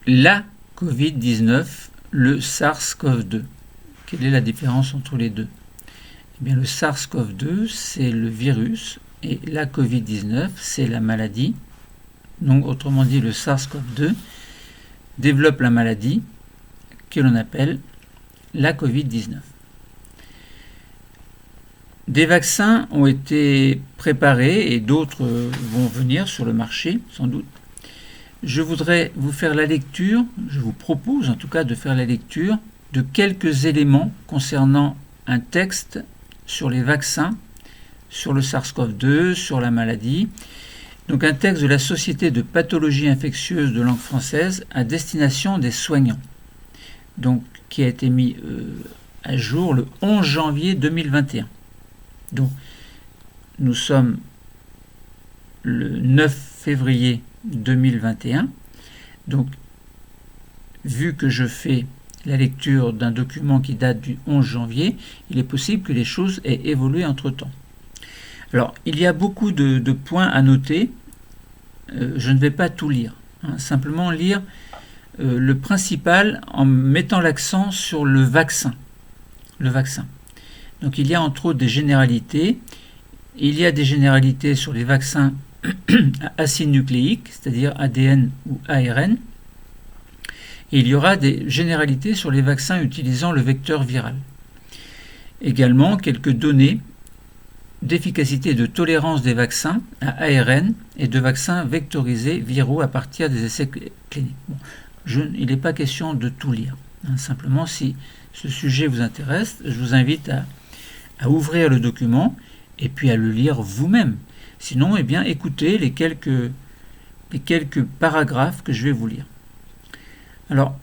la Covid-19, le SARS-CoV-2. Quelle est la différence entre les deux? Eh bien, le SARS-CoV-2, c'est le virus, et la Covid-19, c'est la maladie. Donc, autrement dit, le SARS-CoV-2 développe la maladie que l'on appelle la Covid-19. Des vaccins ont été préparés et d'autres vont venir sur le marché, sans doute. Je voudrais vous faire la lecture, je vous propose en tout cas de faire la lecture de quelques éléments concernant un texte sur les vaccins, sur le SARS-CoV-2, sur la maladie. Donc un texte de la Société de pathologie infectieuse de langue française à destination des soignants, donc qui a été mis à jour le 11 janvier 2021. Donc nous sommes le 9 février 2021. Donc vu que je fais la lecture d'un document qui date du 11 janvier, il est possible que les choses aient évolué entre-temps. Alors, il y a beaucoup de points à noter. Je ne vais pas tout lire. Simplement lire le principal en mettant l'accent sur le vaccin. Le vaccin. Donc, il y a entre autres des généralités. Il y a des généralités sur les vaccins à acide nucléique, c'est-à-dire ADN ou ARN. Et il y aura des généralités sur les vaccins utilisant le vecteur viral. Également, quelques données d'efficacité et de tolérance des vaccins à ARN et de vaccins vectorisés viraux à partir des essais cliniques. Bon, il n'est pas question de tout lire. Simplement, si ce sujet vous intéresse, je vous invite à ouvrir le document et puis à le lire vous-même. Sinon, eh bien, écoutez les quelques paragraphes que je vais vous lire. Alors,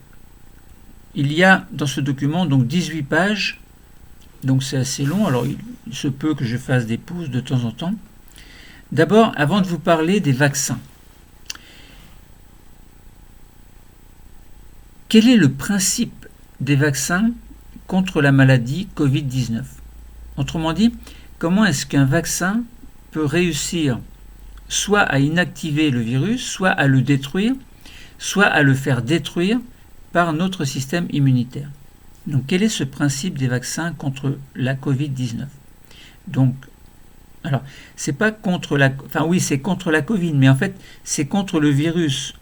il y a dans ce document donc 18 pages, donc c'est assez long, alors il se peut que je fasse des pauses de temps en temps. D'abord, avant de vous parler des vaccins, quel est le principe des vaccins contre la maladie Covid-19? Autrement dit, comment est-ce qu'un vaccin peut réussir soit à inactiver le virus, soit à le détruire, soit à le faire détruire par notre système immunitaire? Donc, quel est ce principe des vaccins contre la Covid-19? Donc, alors, c'est pas contre la... Enfin, oui, c'est contre la Covid, mais en fait, c'est contre le virus.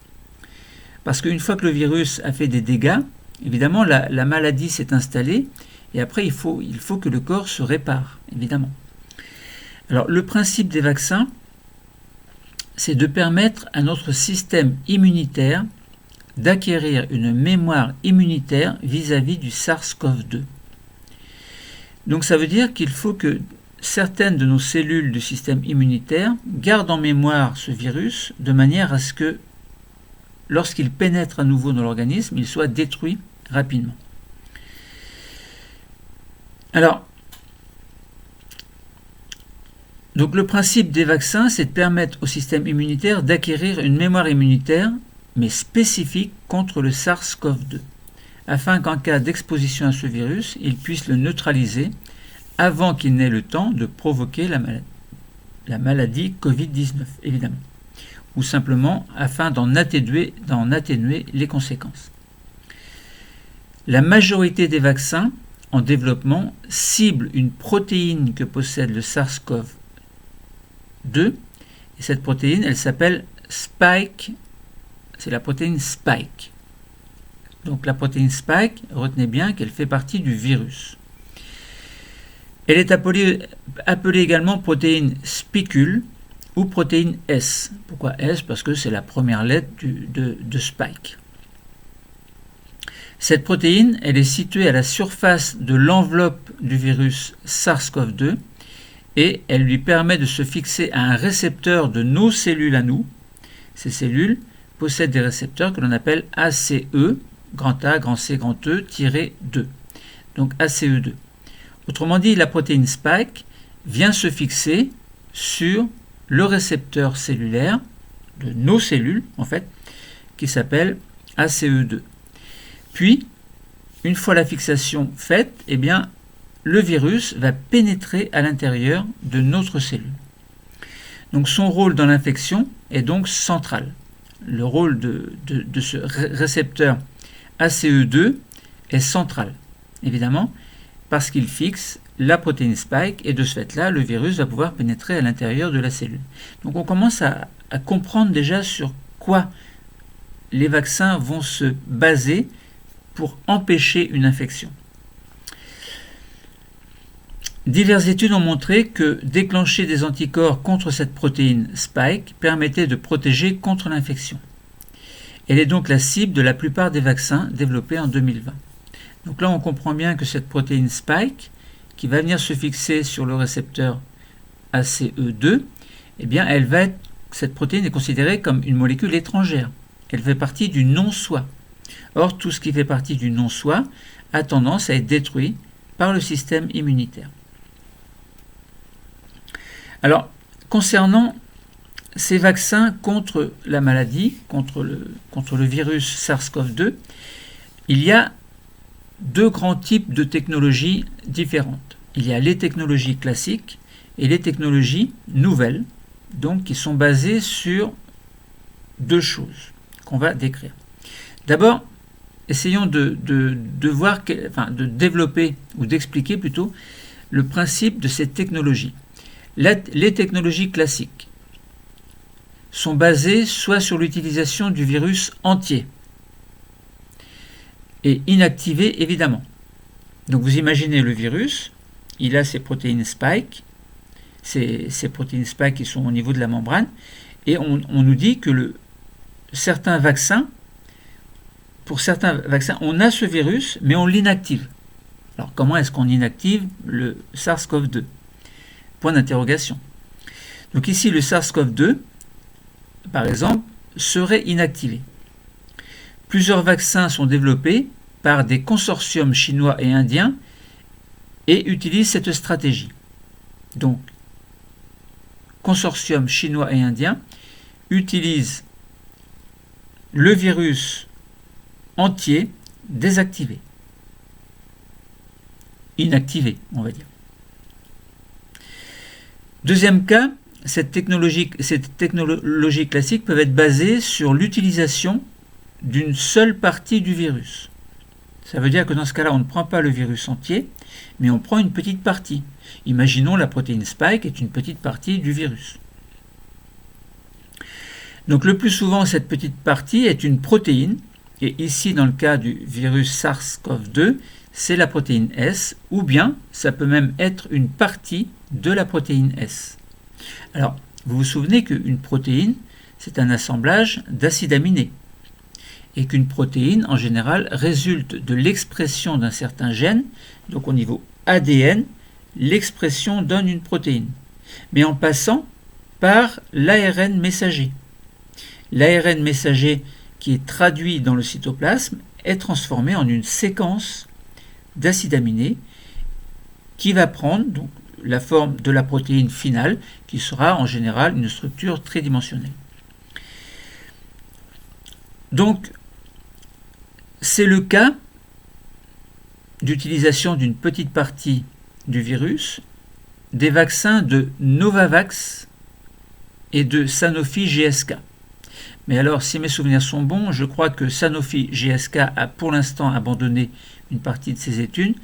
Parce qu'une fois que le virus a fait des dégâts, évidemment, la maladie s'est installée, et après, il faut que le corps se répare, évidemment. Alors, le principe des vaccins, c'est de permettre à notre système immunitaire d'acquérir une mémoire immunitaire vis-à-vis du SARS-CoV-2. Donc ça veut dire qu'il faut que certaines de nos cellules du système immunitaire gardent en mémoire ce virus de manière à ce que lorsqu'il pénètre à nouveau dans l'organisme, il soit détruit rapidement. Alors, donc le principe des vaccins, c'est de permettre au système immunitaire d'acquérir une mémoire immunitaire mais spécifique contre le SARS-CoV-2, afin qu'en cas d'exposition à ce virus, il puisse le neutraliser avant qu'il n'ait le temps de provoquer la maladie Covid-19, évidemment, ou simplement afin d'en atténuer les conséquences. La majorité des vaccins en développement ciblent une protéine que possède le SARS-CoV-2, et cette protéine, elle s'appelle Spike. C'est la protéine Spike. Donc la protéine Spike, retenez bien qu'elle fait partie du virus. Elle est appelée également protéine spicule ou protéine S. Pourquoi S? Parce que c'est la première lettre de Spike. Cette protéine, elle est située à la surface de l'enveloppe du virus SARS-CoV-2 et elle lui permet de se fixer à un récepteur de nos cellules à nous. Ces cellules possèdent des récepteurs que l'on appelle ACE, grand A, grand C, grand E, -2. Donc ACE2. Autrement dit, la protéine Spike vient se fixer sur le récepteur cellulaire de nos cellules, en fait, qui s'appelle ACE2. Puis, une fois la fixation faite, eh bien, le virus va pénétrer à l'intérieur de notre cellule. Donc son rôle dans l'infection est donc central. le rôle de ce récepteur ACE2 est central, évidemment, parce qu'il fixe la protéine spike et de ce fait-là, le virus va pouvoir pénétrer à l'intérieur de la cellule. Donc on commence à comprendre déjà sur quoi les vaccins vont se baser pour empêcher une infection. Diverses études ont montré que déclencher des anticorps contre cette protéine spike permettait de protéger contre l'infection. Elle est donc la cible de la plupart des vaccins développés en 2020. Donc là, on comprend bien que cette protéine spike, qui va venir se fixer sur le récepteur ACE2, eh bien, cette protéine est considérée comme une molécule étrangère. Elle fait partie du non-soi. Or, tout ce qui fait partie du non-soi a tendance à être détruit par le système immunitaire. Alors, concernant ces vaccins contre la maladie, contre le virus SARS-CoV-2, il y a deux grands types de technologies différentes. Il y a les technologies classiques et les technologies nouvelles, donc qui sont basées sur deux choses qu'on va décrire. D'abord, essayons de développer ou d'expliquer plutôt le principe de ces technologies. Les technologies classiques sont basées soit sur l'utilisation du virus entier et inactivé évidemment. Donc vous imaginez le virus, il a ses protéines spike, ces protéines spike qui sont au niveau de la membrane, et on nous dit que pour certains vaccins, on a ce virus, mais on l'inactive. Alors comment est-ce qu'on inactive le SARS-CoV-2 ? Point d'interrogation. Donc ici, le SARS-CoV-2, par exemple, serait inactivé. Plusieurs vaccins sont développés par des consortiums chinois et indiens et utilisent cette stratégie. Donc, consortium chinois et indien utilisent le virus entier désactivé. Inactivé, on va dire. Deuxième cas, ces technologies classiques peuvent être basées sur l'utilisation d'une seule partie du virus. Ça veut dire que dans ce cas-là, on ne prend pas le virus entier, mais on prend une petite partie. Imaginons la protéine spike est une petite partie du virus. Donc le plus souvent, cette petite partie est une protéine, et ici, dans le cas du virus SARS-CoV-2, c'est la protéine S, ou bien ça peut même être une partie de la protéine S. Alors, vous vous souvenez qu'une protéine, c'est un assemblage d'acides aminés, et qu'une protéine, en général, résulte de l'expression d'un certain gène, donc au niveau ADN, l'expression donne une protéine, mais en passant par l'ARN messager. L'ARN messager qui est traduit dans le cytoplasme est transformé en une séquence d'acides aminés qui va prendre donc la forme de la protéine finale qui sera en général une structure tridimensionnelle. Donc, c'est le cas d'utilisation d'une petite partie du virus des vaccins de Novavax et de Sanofi GSK. Mais alors, si mes souvenirs sont bons, je crois que Sanofi GSK a pour l'instant abandonné une partie de ses études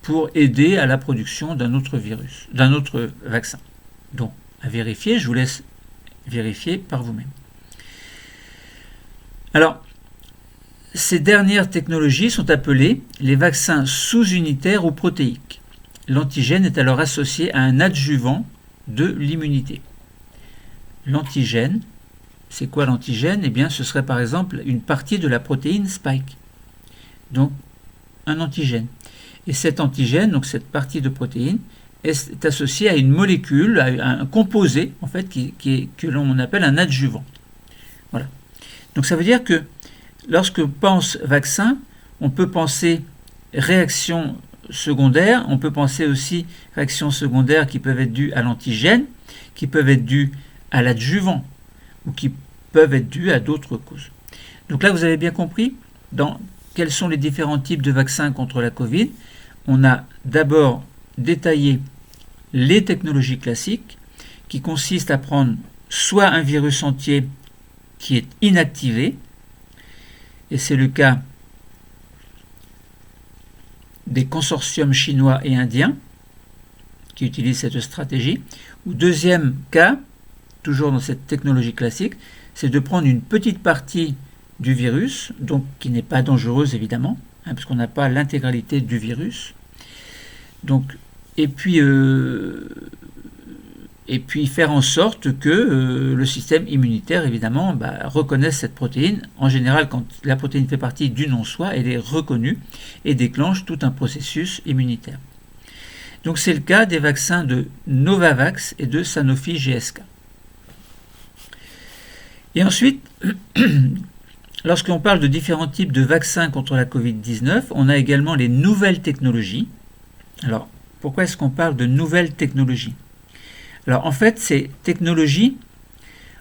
pour aider à la production d'un autre virus, d'un autre vaccin. Donc, à vérifier, je vous laisse vérifier par vous-même. Alors, ces dernières technologies sont appelées les vaccins sous-unitaires ou protéiques. L'antigène est alors associé à un adjuvant de l'immunité. L'antigène, c'est quoi l'antigène ? Eh bien, ce serait par exemple une partie de la protéine spike. Donc, un antigène. Et cet antigène, donc cette partie de protéine, est associée à une molécule, à un composé, en fait, que l'on appelle un adjuvant. Voilà. Donc, ça veut dire que lorsque pense vaccin, on peut penser réaction secondaire, on peut penser aussi réactions secondaires qui peuvent être dues à l'antigène, qui peuvent être dues à l'adjuvant, ou qui peuvent être dues à d'autres causes. Donc là, vous avez bien compris quels sont les différents types de vaccins contre la Covid. On a d'abord détaillé les technologies classiques qui consistent à prendre soit un virus entier qui est inactivée, et c'est le cas des consortiums chinois et indiens qui utilisent cette stratégie. Ou deuxième cas, toujours dans cette technologie classique, c'est de prendre une petite partie du virus, donc qui n'est pas dangereuse évidemment, parce qu'on n'a pas l'intégralité du virus. Donc, et puis faire en sorte que le système immunitaire, évidemment, reconnaisse cette protéine. En général, quand la protéine fait partie du non-soi, elle est reconnue et déclenche tout un processus immunitaire. Donc c'est le cas des vaccins de Novavax et de Sanofi GSK. Et ensuite, lorsqu'on parle de différents types de vaccins contre la Covid-19, on a également les nouvelles technologies. Alors, pourquoi est-ce qu'on parle de nouvelles technologies ? Alors, en fait, ces technologies,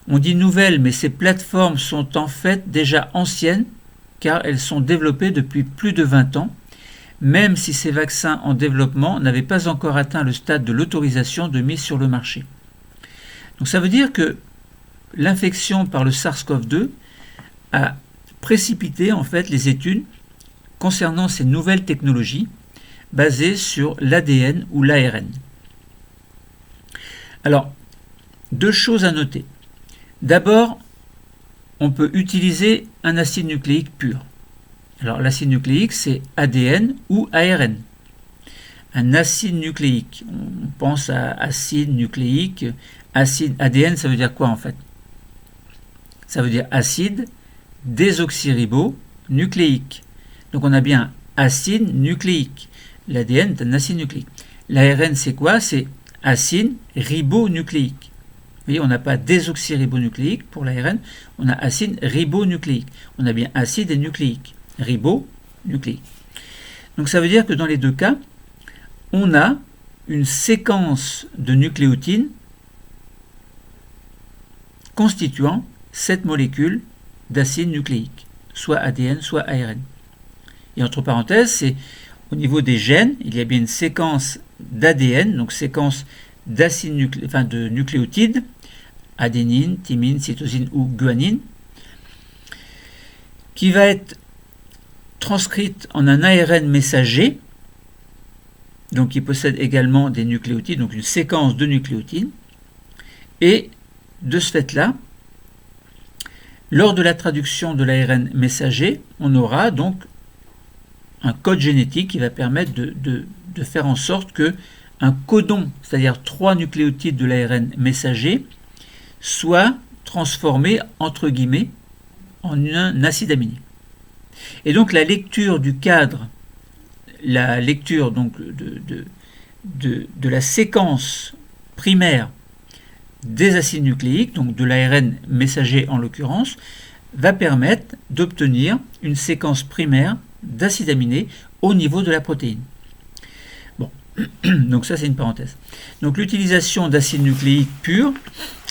on dit nouvelles, mais ces plateformes sont en fait déjà anciennes, car elles sont développées depuis plus de 20 ans, même si ces vaccins en développement n'avaient pas encore atteint le stade de l'autorisation de mise sur le marché. Donc ça veut dire que l'infection par le SARS-CoV-2 a précipité en fait les études concernant ces nouvelles technologies basées sur l'ADN ou l'ARN. Alors, deux choses à noter. D'abord, on peut utiliser un acide nucléique pur. Alors, l'acide nucléique, c'est ADN ou ARN. Un acide nucléique, on pense à acide nucléique, acide ADN, ça veut dire quoi en fait? Ça veut dire acide désoxyribonucléique. Donc on a bien acide nucléique. L'ADN est un acide nucléique. L'ARN, c'est quoi? C'est acide ribonucléique. Vous voyez, on n'a pas désoxyribonucléique pour l'ARN, on a acide ribonucléique. On a bien acide et nucléique. Ribonucléique. Donc ça veut dire que dans les deux cas, on a une séquence de nucléotides constituant cette molécule d'acide nucléique, soit ADN, soit ARN. Et entre parenthèses, c'est au niveau des gènes, il y a bien une séquence d'ADN, donc séquence d'acide de nucléotides, adénine, thymine, cytosine ou guanine, qui va être transcrite en un ARN messager, donc qui possède également des nucléotides, donc une séquence de nucléotides, et de ce fait-là, lors de la traduction de l'ARN messager, on aura donc un code génétique qui va permettre de faire en sorte que un codon, c'est-à-dire 3 nucléotides de l'ARN messager, soit transformé, entre guillemets, en un acide aminé. Et donc la lecture du cadre, la lecture donc de la séquence primaire des acides nucléiques, donc de l'ARN messager en l'occurrence, va permettre d'obtenir une séquence primaire d'acides aminés au niveau de la protéine. Bon, donc ça c'est une parenthèse. Donc l'utilisation d'acides nucléiques purs,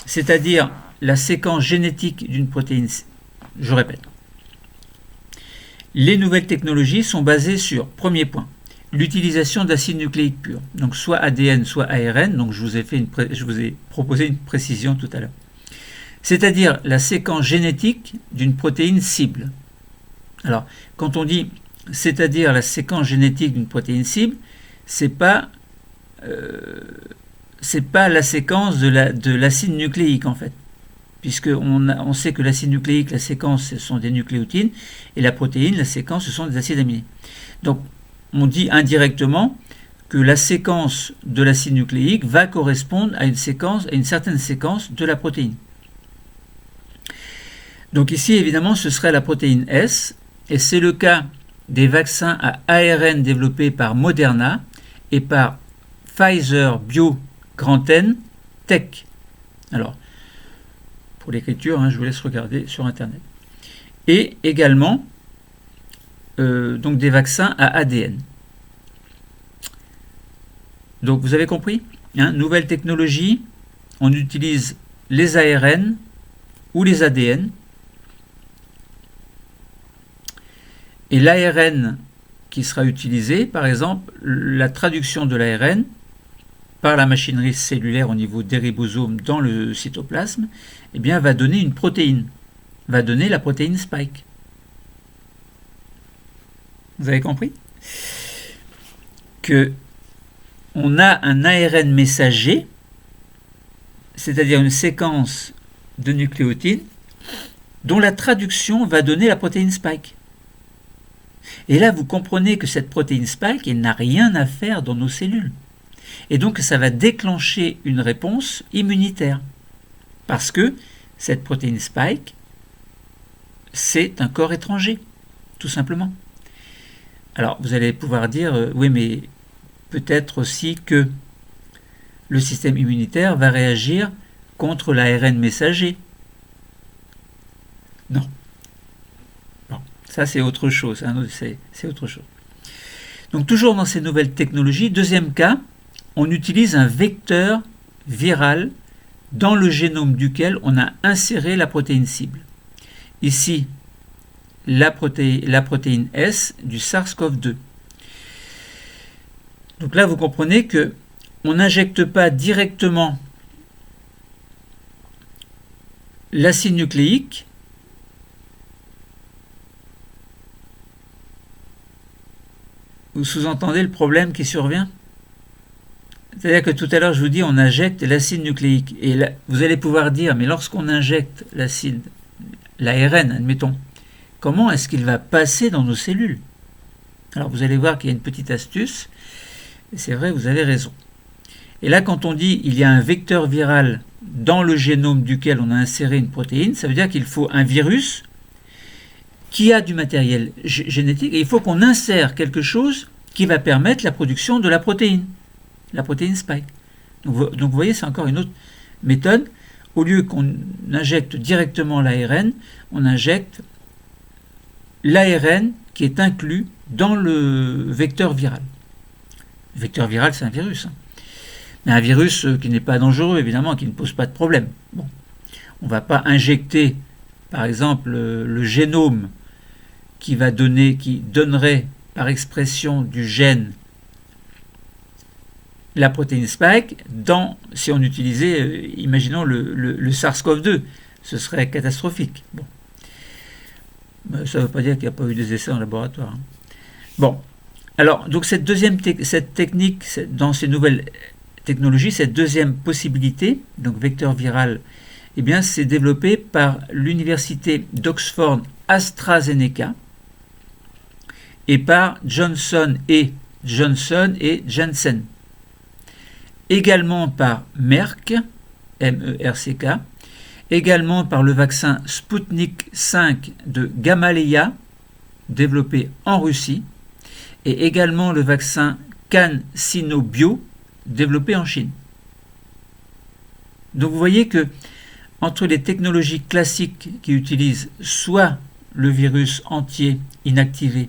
c'est-à-dire la séquence génétique d'une protéine, je répète. Les nouvelles technologies sont basées sur, premier point, l'utilisation d'acides nucléiques purs, donc soit ADN, soit ARN, donc je vous ai proposé une précision tout à l'heure. C'est-à-dire la séquence génétique d'une protéine cible. Alors, quand on dit c'est-à-dire la séquence génétique d'une protéine cible, c'est pas la séquence de l'acide nucléique en fait, puisqu'on sait que l'acide nucléique, la séquence, ce sont des nucléotides, et la protéine, la séquence, ce sont des acides aminés. Donc, on dit indirectement que la séquence de l'acide nucléique va correspondre à une certaine séquence de la protéine. Donc ici, évidemment, ce serait la protéine S, et c'est le cas des vaccins à ARN développés par Moderna et par Pfizer BioNTech Tech. Alors, pour l'écriture, je vous laisse regarder sur Internet. Et également, donc des vaccins à ADN. Donc vous avez compris, nouvelle technologie, on utilise les ARN ou les ADN. Et l'ARN qui sera utilisé, par exemple, la traduction de l'ARN par la machinerie cellulaire au niveau des ribosomes dans le cytoplasme, va donner une protéine. va donner la protéine spike. Vous avez compris que on a un ARN messager, c'est-à-dire une séquence de nucléotides, dont la traduction va donner la protéine spike. Et là, vous comprenez que cette protéine spike, elle n'a rien à faire dans nos cellules. Et donc, ça va déclencher une réponse immunitaire. Parce que cette protéine spike, c'est un corps étranger, tout simplement. Alors, vous allez pouvoir dire, oui, mais peut-être aussi que le système immunitaire va réagir contre l'ARN messager. Non. Bon, ça, c'est autre chose. C'est autre chose. Donc, toujours dans ces nouvelles technologies, deuxième cas, on utilise un vecteur viral dans le génome duquel on a inséré la protéine cible. Ici, la protéine S du SARS-CoV-2. Donc là, vous comprenez que on n'injecte pas directement l'acide nucléique Vous sous-entendez le problème qui survient? C'est-à-dire que tout à l'heure, je vous dis, on injecte l'acide nucléique. Et là, vous allez pouvoir dire, mais lorsqu'on injecte l'acide, l'ARN, admettons, comment est-ce qu'il va passer dans nos cellules? Alors, vous allez voir qu'il y a une petite astuce. Et c'est vrai, vous avez raison. Et là, quand on dit il y a un vecteur viral dans le génome duquel on a inséré une protéine, ça veut dire qu'il faut un virus qui a du matériel génétique. Et il faut qu'on insère quelque chose qui va permettre la production de la protéine spike. Donc vous voyez, c'est encore une autre méthode. Au lieu qu'on injecte directement l'ARN, on injecte l'ARN qui est inclus dans le vecteur viral. Le vecteur viral, c'est un virus. Mais un virus qui n'est pas dangereux, évidemment, qui ne pose pas de problème. Bon. On ne va pas injecter, par exemple, le génome qui donnerait par expression du gène la protéine spike si on utilisait, imaginons, le SARS-CoV-2. Ce serait catastrophique. Bon. Mais ça ne veut pas dire qu'il n'y a pas eu des essais en laboratoire. Bon. Alors, donc cette technique, dans ces nouvelles technologies, cette deuxième possibilité, donc vecteur viral, eh bien, c'est développé par l'université d'Oxford AstraZeneca et par Johnson et Janssen. Également par Merck, MERCK, également par le vaccin Sputnik 5 de Gamaleya, développé en Russie, et également le vaccin CanSino-Bio, développé en Chine. Donc vous voyez que entre les technologies classiques qui utilisent soit le virus entier inactivé,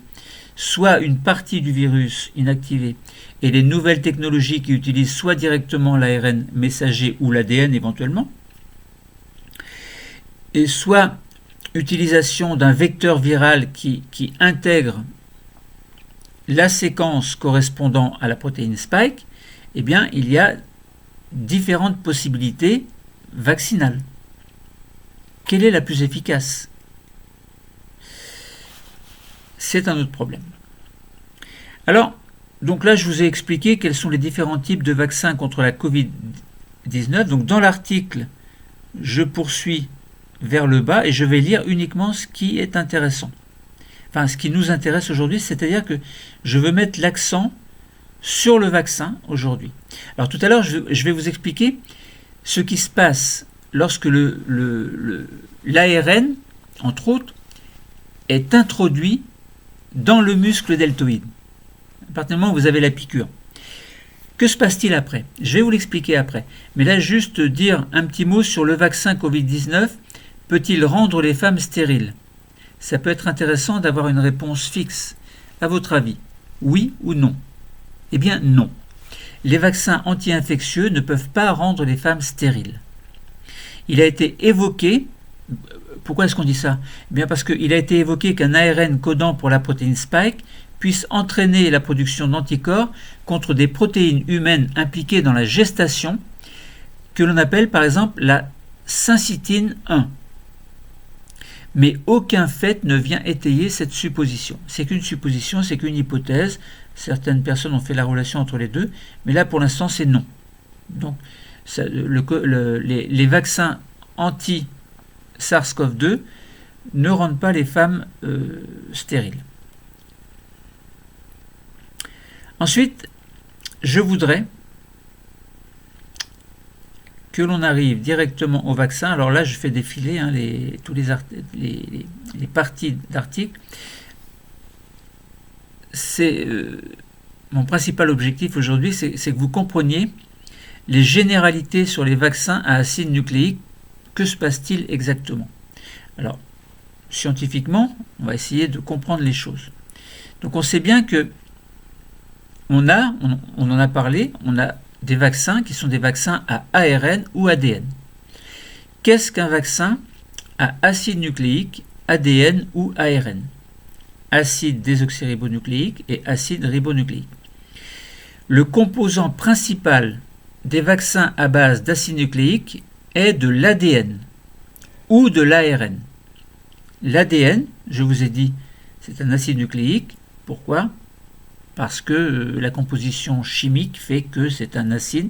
soit une partie du virus inactivé, et les nouvelles technologies qui utilisent soit directement l'ARN messager ou l'ADN éventuellement, et soit utilisation d'un vecteur viral qui intègre la séquence correspondant à la protéine spike, eh bien, il y a différentes possibilités vaccinales. Quelle est la plus efficace? C'est un autre problème. Alors, donc là, je vous ai expliqué quels sont les différents types de vaccins contre la Covid-19. Donc, dans l'article, je poursuis vers le bas et je vais lire uniquement ce qui est intéressant. Enfin, ce qui nous intéresse aujourd'hui, c'est-à-dire que je veux mettre l'accent sur le vaccin aujourd'hui. Alors, tout à l'heure, je vais vous expliquer ce qui se passe lorsque l'ARN, entre autres, est introduit dans le muscle deltoïde. À partir du moment où vous avez la piqûre. Que se passe-t-il après? Je vais vous l'expliquer après. Mais là, juste dire un petit mot sur le vaccin Covid-19. Peut-il rendre les femmes stériles? Ça peut être intéressant d'avoir une réponse fixe. À votre avis, oui ou non? Eh bien, non. Les vaccins anti-infectieux ne peuvent pas rendre les femmes stériles. Il a été évoqué. Pourquoi est-ce qu'on dit ça? Eh bien parce qu'il a été évoqué qu'un ARN codant pour la protéine spike puisse entraîner la production d'anticorps contre des protéines humaines impliquées dans la gestation, que l'on appelle par exemple la syncytine 1. mais aucun fait ne vient étayer cette supposition. C'est qu'une supposition, c'est qu'une hypothèse. Certaines personnes ont fait la relation entre les deux, mais là pour l'instant c'est non. Donc les vaccins anti-SARS-CoV-2 ne rendent pas les femmes stériles. Ensuite, je voudrais que l'on arrive directement au vaccin. Alors là, je fais défiler tous les parties d'articles. C'est mon principal objectif aujourd'hui, c'est que vous compreniez les généralités sur les vaccins à acide nucléique. Que se passe-t-il exactement? Alors, scientifiquement, on va essayer de comprendre les choses. Donc on sait bien que on en a parlé, on a des vaccins qui sont des vaccins à ARN ou ADN. Qu'est-ce qu'un vaccin à acide nucléique, ADN ou ARN? Acide désoxyribonucléique et acide ribonucléique. Le composant principal des vaccins à base d'acide nucléique est de l'ADN ou de l'ARN. L'ADN, je vous ai dit, c'est un acide nucléique. Pourquoi? Parce que la composition chimique fait que c'est un acide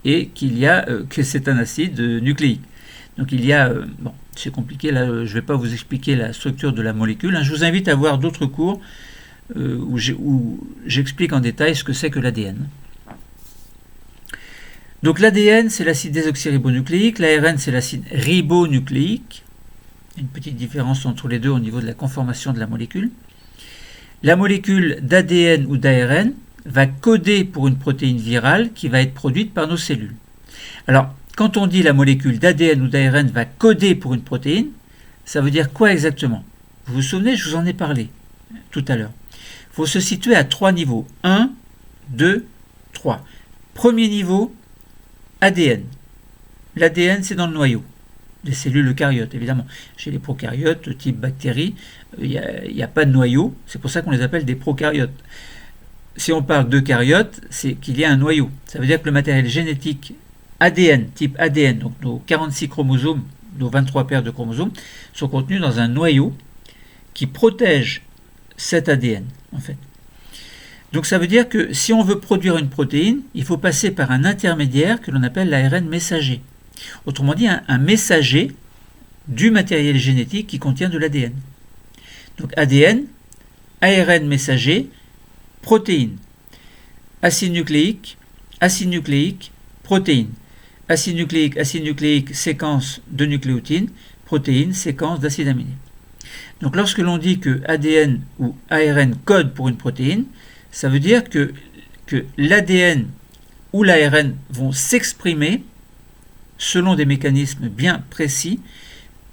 et que c'est un acide nucléique. Donc il y a, bon, c'est compliqué, là je ne vais pas vous expliquer la structure de la molécule. Je vous invite à voir d'autres cours où j'explique en détail ce que c'est que l'ADN. Donc l'ADN, c'est l'acide désoxyribonucléique, l'ARN, c'est l'acide ribonucléique. Une petite différence entre les deux au niveau de la conformation de la molécule. La molécule d'ADN ou d'ARN va coder pour une protéine virale qui va être produite par nos cellules. Alors, quand on dit la molécule d'ADN ou d'ARN va coder pour une protéine, ça veut dire quoi exactement? Vous vous souvenez, je vous en ai parlé tout à l'heure. Il faut se situer à 3 niveaux. 1, 2, 3. Premier niveau, ADN. L'ADN, c'est dans le noyau des cellules eucaryotes, évidemment. Chez les prokaryotes, type bactéries, il n'y a pas de noyau. C'est pour ça qu'on les appelle des prokaryotes. Si on parle d'eucaryotes, c'est qu'il y a un noyau. Ça veut dire que le matériel génétique ADN, type ADN, donc nos 46 chromosomes, nos 23 paires de chromosomes, sont contenus dans un noyau qui protège cet ADN, en fait. Donc ça veut dire que si on veut produire une protéine, il faut passer par un intermédiaire que l'on appelle l'ARN messager. Autrement dit, un messager du matériel génétique qui contient de l'ADN. Donc ADN, ARN messager, protéine. Acide nucléique, protéine. Acide nucléique, séquence de nucléotine, protéine, séquence d'acides aminés. Donc lorsque l'on dit que ADN ou ARN code pour une protéine, ça veut dire que l'ADN ou l'ARN vont s'exprimer selon des mécanismes bien précis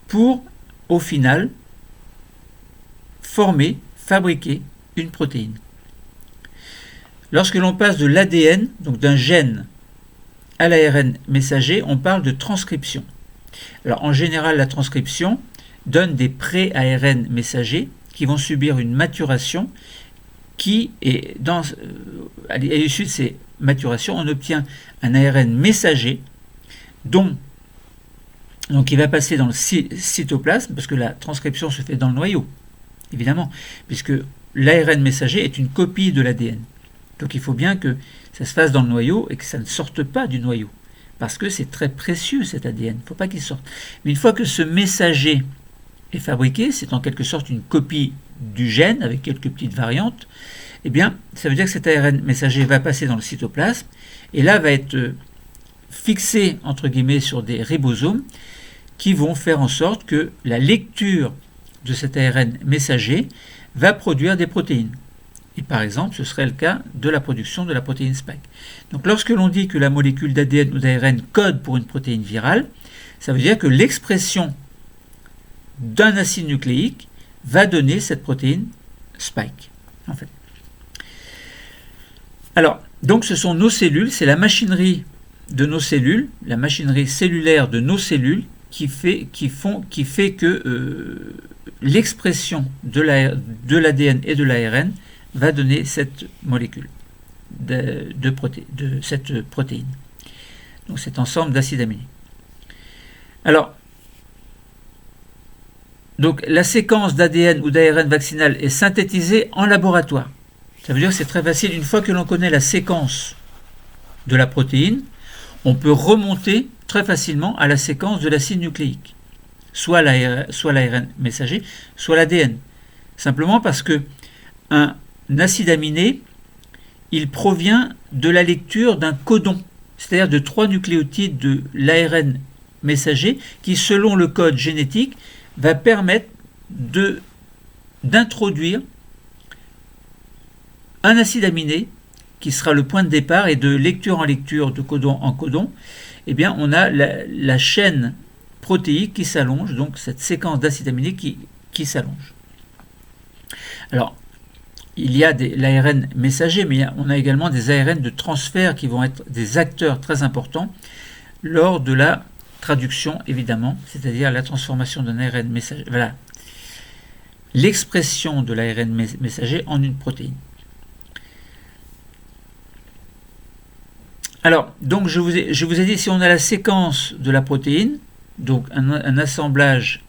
pour, au final, fabriquer une protéine. Lorsque l'on passe de l'ADN, donc d'un gène, à l'ARN messager, on parle de transcription. Alors en général, la transcription donne des pré-ARN messagers qui vont subir une maturation qui est à l'issue de ces maturations, on obtient un ARN messager donc il va passer dans le cytoplasme, parce que la transcription se fait dans le noyau, évidemment, puisque l'ARN messager est une copie de l'ADN. Donc il faut bien que ça se fasse dans le noyau et que ça ne sorte pas du noyau, parce que c'est très précieux cet ADN, il ne faut pas qu'il sorte. Mais une fois que ce messager est fabriqué, c'est en quelque sorte une copie du gène avec quelques petites variantes, eh bien ça veut dire que cet ARN messager va passer dans le cytoplasme et là va être fixé entre guillemets sur des ribosomes qui vont faire en sorte que la lecture de cet ARN messager va produire des protéines. Et par exemple, ce serait le cas de la production de la protéine spike. Donc lorsque l'on dit que la molécule d'ADN ou d'ARN code pour une protéine virale, ça veut dire que l'expression d'un acide nucléique va donner cette protéine spike, en fait. Alors, donc ce sont nos cellules, c'est la machinerie de nos cellules, la machinerie cellulaire de nos cellules qui fait que l'expression de l'ADN et de l'ARN va donner cette molécule, de cette protéine. Donc cet ensemble d'acides aminés. Alors, Donc la séquence d'ADN ou d'ARN vaccinal est synthétisée en laboratoire. Ça veut dire que c'est très facile. Une fois que l'on connaît la séquence de la protéine, on peut remonter très facilement à la séquence de l'acide nucléique, soit l'ARN messager, soit l'ADN. Simplement parce que un acide aminé, il provient de la lecture d'un codon, c'est-à-dire de 3 nucléotides de l'ARN messager qui, selon le code génétique, va permettre d'introduire un acide aminé qui sera le point de départ, et de lecture en lecture, de codon en codon, eh bien on a la chaîne protéique qui s'allonge, donc cette séquence d'acides aminés qui s'allonge. Alors, il y a l'ARN messager, mais on a également des ARN de transfert qui vont être des acteurs très importants lors de la traduction, évidemment, c'est-à-dire la transformation d'un ARN messager, voilà, l'expression de l'ARN messager en une protéine. Alors, donc je vous ai dit, si on a la séquence de la protéine, donc un assemblage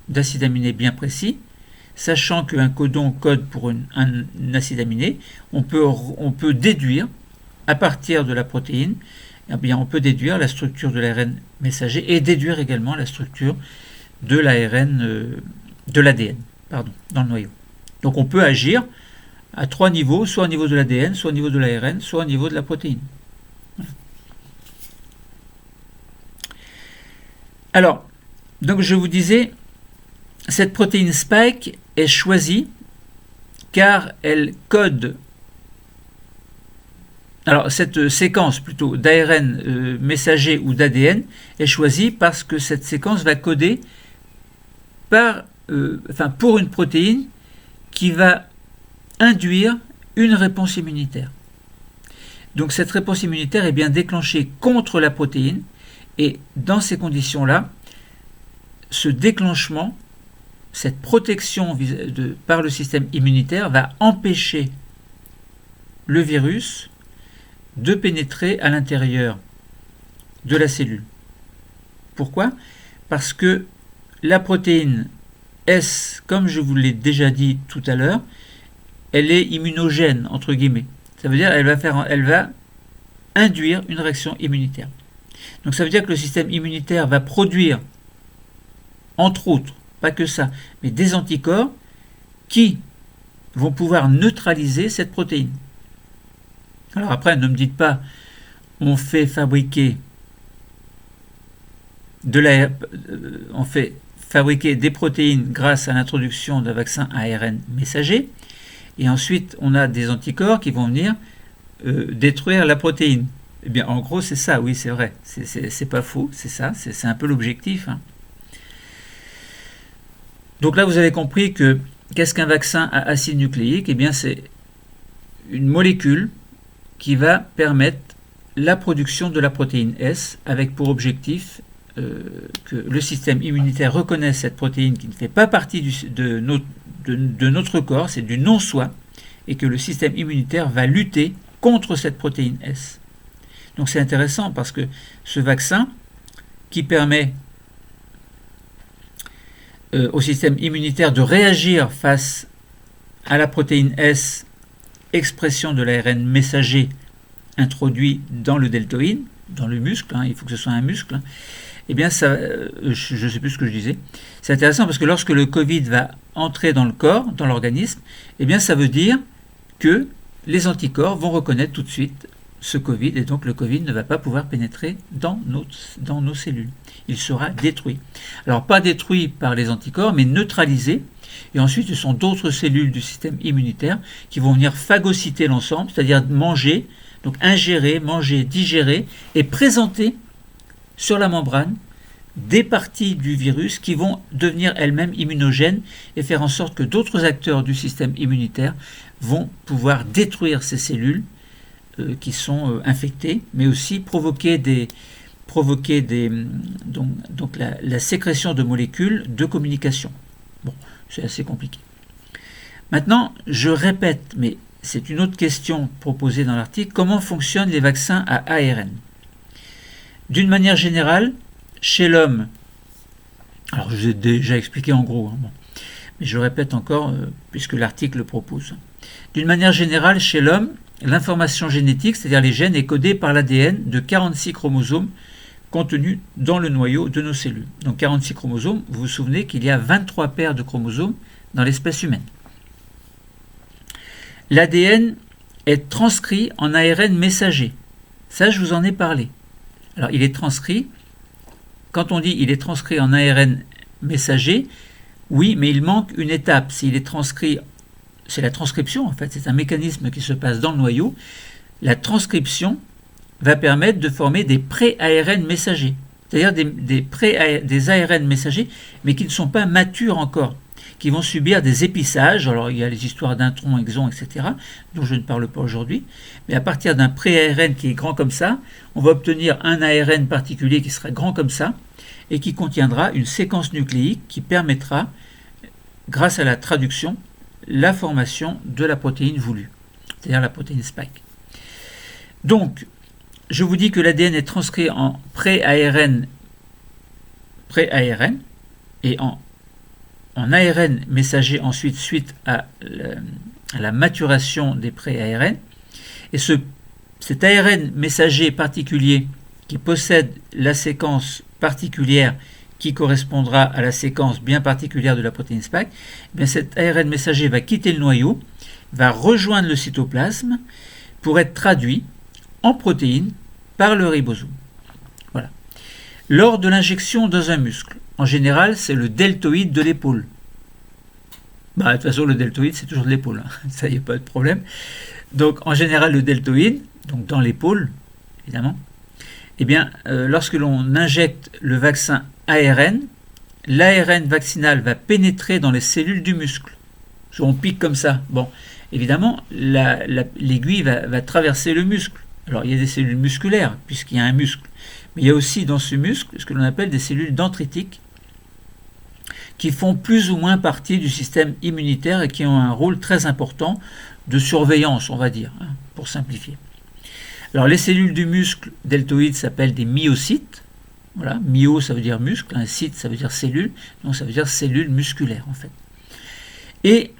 d'acides aminés bien précis, sachant qu'un codon code pour un acide aminé, on peut déduire, à partir de la protéine, eh bien, on peut déduire la structure de l'ARN messager et déduire également la structure de l'ARN, de l'ADN, dans le noyau. Donc on peut agir à 3 niveaux, soit au niveau de l'ADN, soit au niveau de l'ARN, soit au niveau de la protéine. Alors, donc je vous disais, cette protéine Spike est choisie car elle code. Alors, cette séquence plutôt d'ARN messager ou d'ADN est choisie parce que cette séquence va coder pour une protéine qui va induire une réponse immunitaire. Donc, cette réponse immunitaire est bien déclenchée contre la protéine, et dans ces conditions-là, ce déclenchement, cette protection par le système immunitaire va empêcher le virus de pénétrer à l'intérieur de la cellule. Pourquoi ? Parce que la protéine S, comme je vous l'ai déjà dit tout à l'heure, elle est immunogène, entre guillemets. Ça veut dire qu'elle va induire une réaction immunitaire. Donc ça veut dire que le système immunitaire va produire, entre autres, pas que ça, mais des anticorps qui vont pouvoir neutraliser cette protéine. Alors après, ne me dites pas, on fait fabriquer des protéines grâce à l'introduction d'un vaccin ARN messager, et ensuite on a des anticorps qui vont venir détruire la protéine. Eh bien, en gros, c'est ça, oui, c'est vrai. C'est pas faux, c'est ça, c'est un peu l'objectif. Hein. Donc là, vous avez compris que qu'est-ce qu'un vaccin à acide nucléique ? Eh bien, c'est une molécule qui va permettre la production de la protéine S, avec pour objectif que le système immunitaire reconnaisse cette protéine qui ne fait pas partie de notre corps, c'est du non-soi, et que le système immunitaire va lutter contre cette protéine S. Donc c'est intéressant parce que ce vaccin qui permet au système immunitaire de réagir face à la protéine S, expression de l'ARN messager introduit dans le deltoïde, dans le muscle, il faut que ce soit un muscle, eh bien ça, je ne sais plus ce que je disais. C'est intéressant parce que lorsque le Covid va entrer dans le corps, dans l'organisme, eh bien ça veut dire que les anticorps vont reconnaître tout de suite ce Covid, et donc le Covid ne va pas pouvoir pénétrer dans nos cellules. Il sera détruit. Alors pas détruit par les anticorps, mais neutralisé, et ensuite ce sont d'autres cellules du système immunitaire qui vont venir phagocyter l'ensemble, c'est-à-dire manger, donc ingérer, manger, digérer, et présenter sur la membrane des parties du virus qui vont devenir elles-mêmes immunogènes et faire en sorte que d'autres acteurs du système immunitaire vont pouvoir détruire ces cellules qui sont infectées, mais aussi provoquer la sécrétion de molécules de communication. Bon, c'est assez compliqué. Maintenant, je répète, mais c'est une autre question proposée dans l'article, comment fonctionnent les vaccins à ARN ? D'une manière générale, chez l'homme, Alors je vous ai déjà expliqué en gros, hein, bon. Mais je répète encore, puisque l'article le propose. D'une manière générale, chez l'homme, l'information génétique, c'est-à-dire les gènes, est codée par l'ADN de 46 chromosomes contenus dans le noyau de nos cellules. Donc 46 chromosomes, vous vous souvenez qu'il y a 23 paires de chromosomes dans l'espèce humaine. L'ADN est transcrit en ARN messager. Ça, je vous en ai parlé. Alors, il est transcrit, quand on dit il est transcrit en ARN messager, oui, mais il manque une étape. S'il est transcrit, c'est la transcription en fait, c'est un mécanisme qui se passe dans le noyau. La transcription va permettre de former des pré-ARN messagers, c'est-à-dire des ARN messagers, mais qui ne sont pas matures encore, qui vont subir des épissages. Alors il y a les histoires d'introns, exons, etc., dont je ne parle pas aujourd'hui, mais à partir d'un pré-ARN qui est grand comme ça, on va obtenir un ARN particulier qui sera grand comme ça, et qui contiendra une séquence nucléique qui permettra, grâce à la traduction, la formation de la protéine voulue, c'est-à-dire la protéine spike. Donc, je vous dis que l'ADN est transcrit en pré-ARN et en ARN messager ensuite suite à la maturation des pré-ARN. Et cet ARN messager particulier qui possède la séquence particulière qui correspondra à la séquence bien particulière de la protéine spike, eh bien cet ARN messager va quitter le noyau, va rejoindre le cytoplasme pour être traduit en protéines par le ribosome. Voilà. Lors de l'injection dans un muscle, en général, c'est le deltoïde de l'épaule. De toute façon, le deltoïde, c'est toujours de l'épaule, hein. Ça, il n'y a pas de problème. Donc, en général, le deltoïde, donc dans l'épaule, évidemment, eh bien, lorsque l'on injecte le vaccin ARN, l'ARN vaccinal va pénétrer dans les cellules du muscle. On pique comme ça. Bon, évidemment, l'aiguille va traverser le muscle. Alors, il y a des cellules musculaires, puisqu'il y a un muscle. Mais il y a aussi dans ce muscle ce que l'on appelle des cellules dendritiques, qui font plus ou moins partie du système immunitaire et qui ont un rôle très important de surveillance, on va dire, hein, pour simplifier. Alors, les cellules du muscle deltoïde s'appellent des myocytes. Voilà, myo, ça veut dire muscle, un cyte, ça veut dire cellule, donc ça veut dire cellule musculaire, en fait. Et